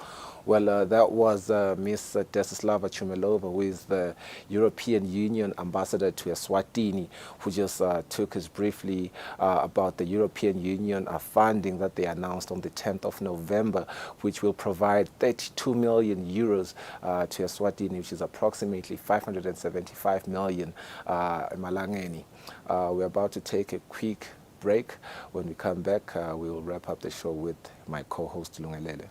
Speaker 10: Well, that was Ms. Desislava Chumelova, who is the European Union ambassador to Eswatini, who just took us briefly about the European Union funding that they announced on the 10th of November, which will provide 32 million euros to Eswatini, which is approximately 575 million malangeni. We're about to take a quick break. When we come back, we will wrap up the show with my co-host Lungelele.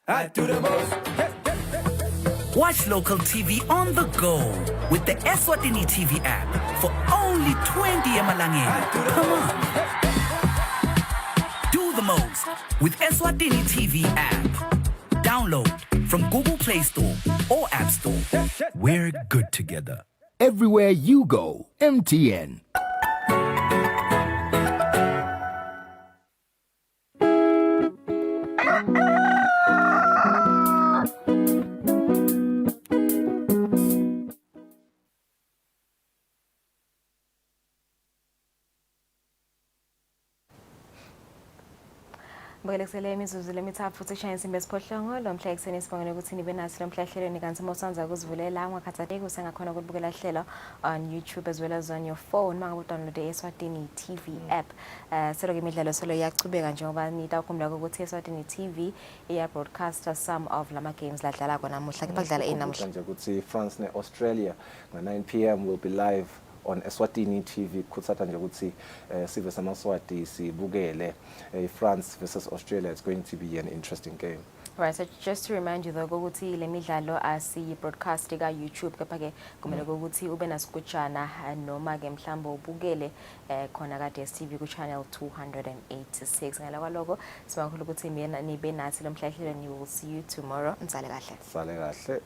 Speaker 4: I do the most. Watch local TV on the go with the Eswatini TV app for only 20 emalangeni. Come on. Do the most with Eswatini TV app. Download from Google Play Store or App Store.
Speaker 6: We're good together. Everywhere you go, MTN.
Speaker 5: Mbelekisele imizuzu lemithathu futhi eshaya insimbi esiphohlongo lo mhla ekuseni sibongela ukuthi nibe nasi lo mhla ehlelweni kanti mawusanza ukuzivulela ungakhathaleki usengakhona ukubukela hlelo on YouTube as well as on your phone mangabe download Eswatini TV app. Selo ke imidlalo solo iyachubeka njengoba nitawukhumbula ukuthi Eswatini TV iya broadcaster some of lama games ladlala kona namuhla ke bakudlala namuhla
Speaker 10: nje ukuthi France ne Australia nga 9 p.m. will be live on Eswatini TV. Kutsata nje ukuthi sive samaswati sibukele France versus Australia. It's going to be an interesting game.
Speaker 5: Right, so just to remind you though ukuthi le midlalo asi broadcast ka YouTube kepha ke kumele ukuthi ube nasikutshana noma ke mhlambe ubukele khona ka DStv ku channel 286 ngala kwaloko sibakhulu ukuthi nibe nathi lo mhla ehlelweni. We will see you tomorrow. Msale kahle.
Speaker 10: Sale kahle.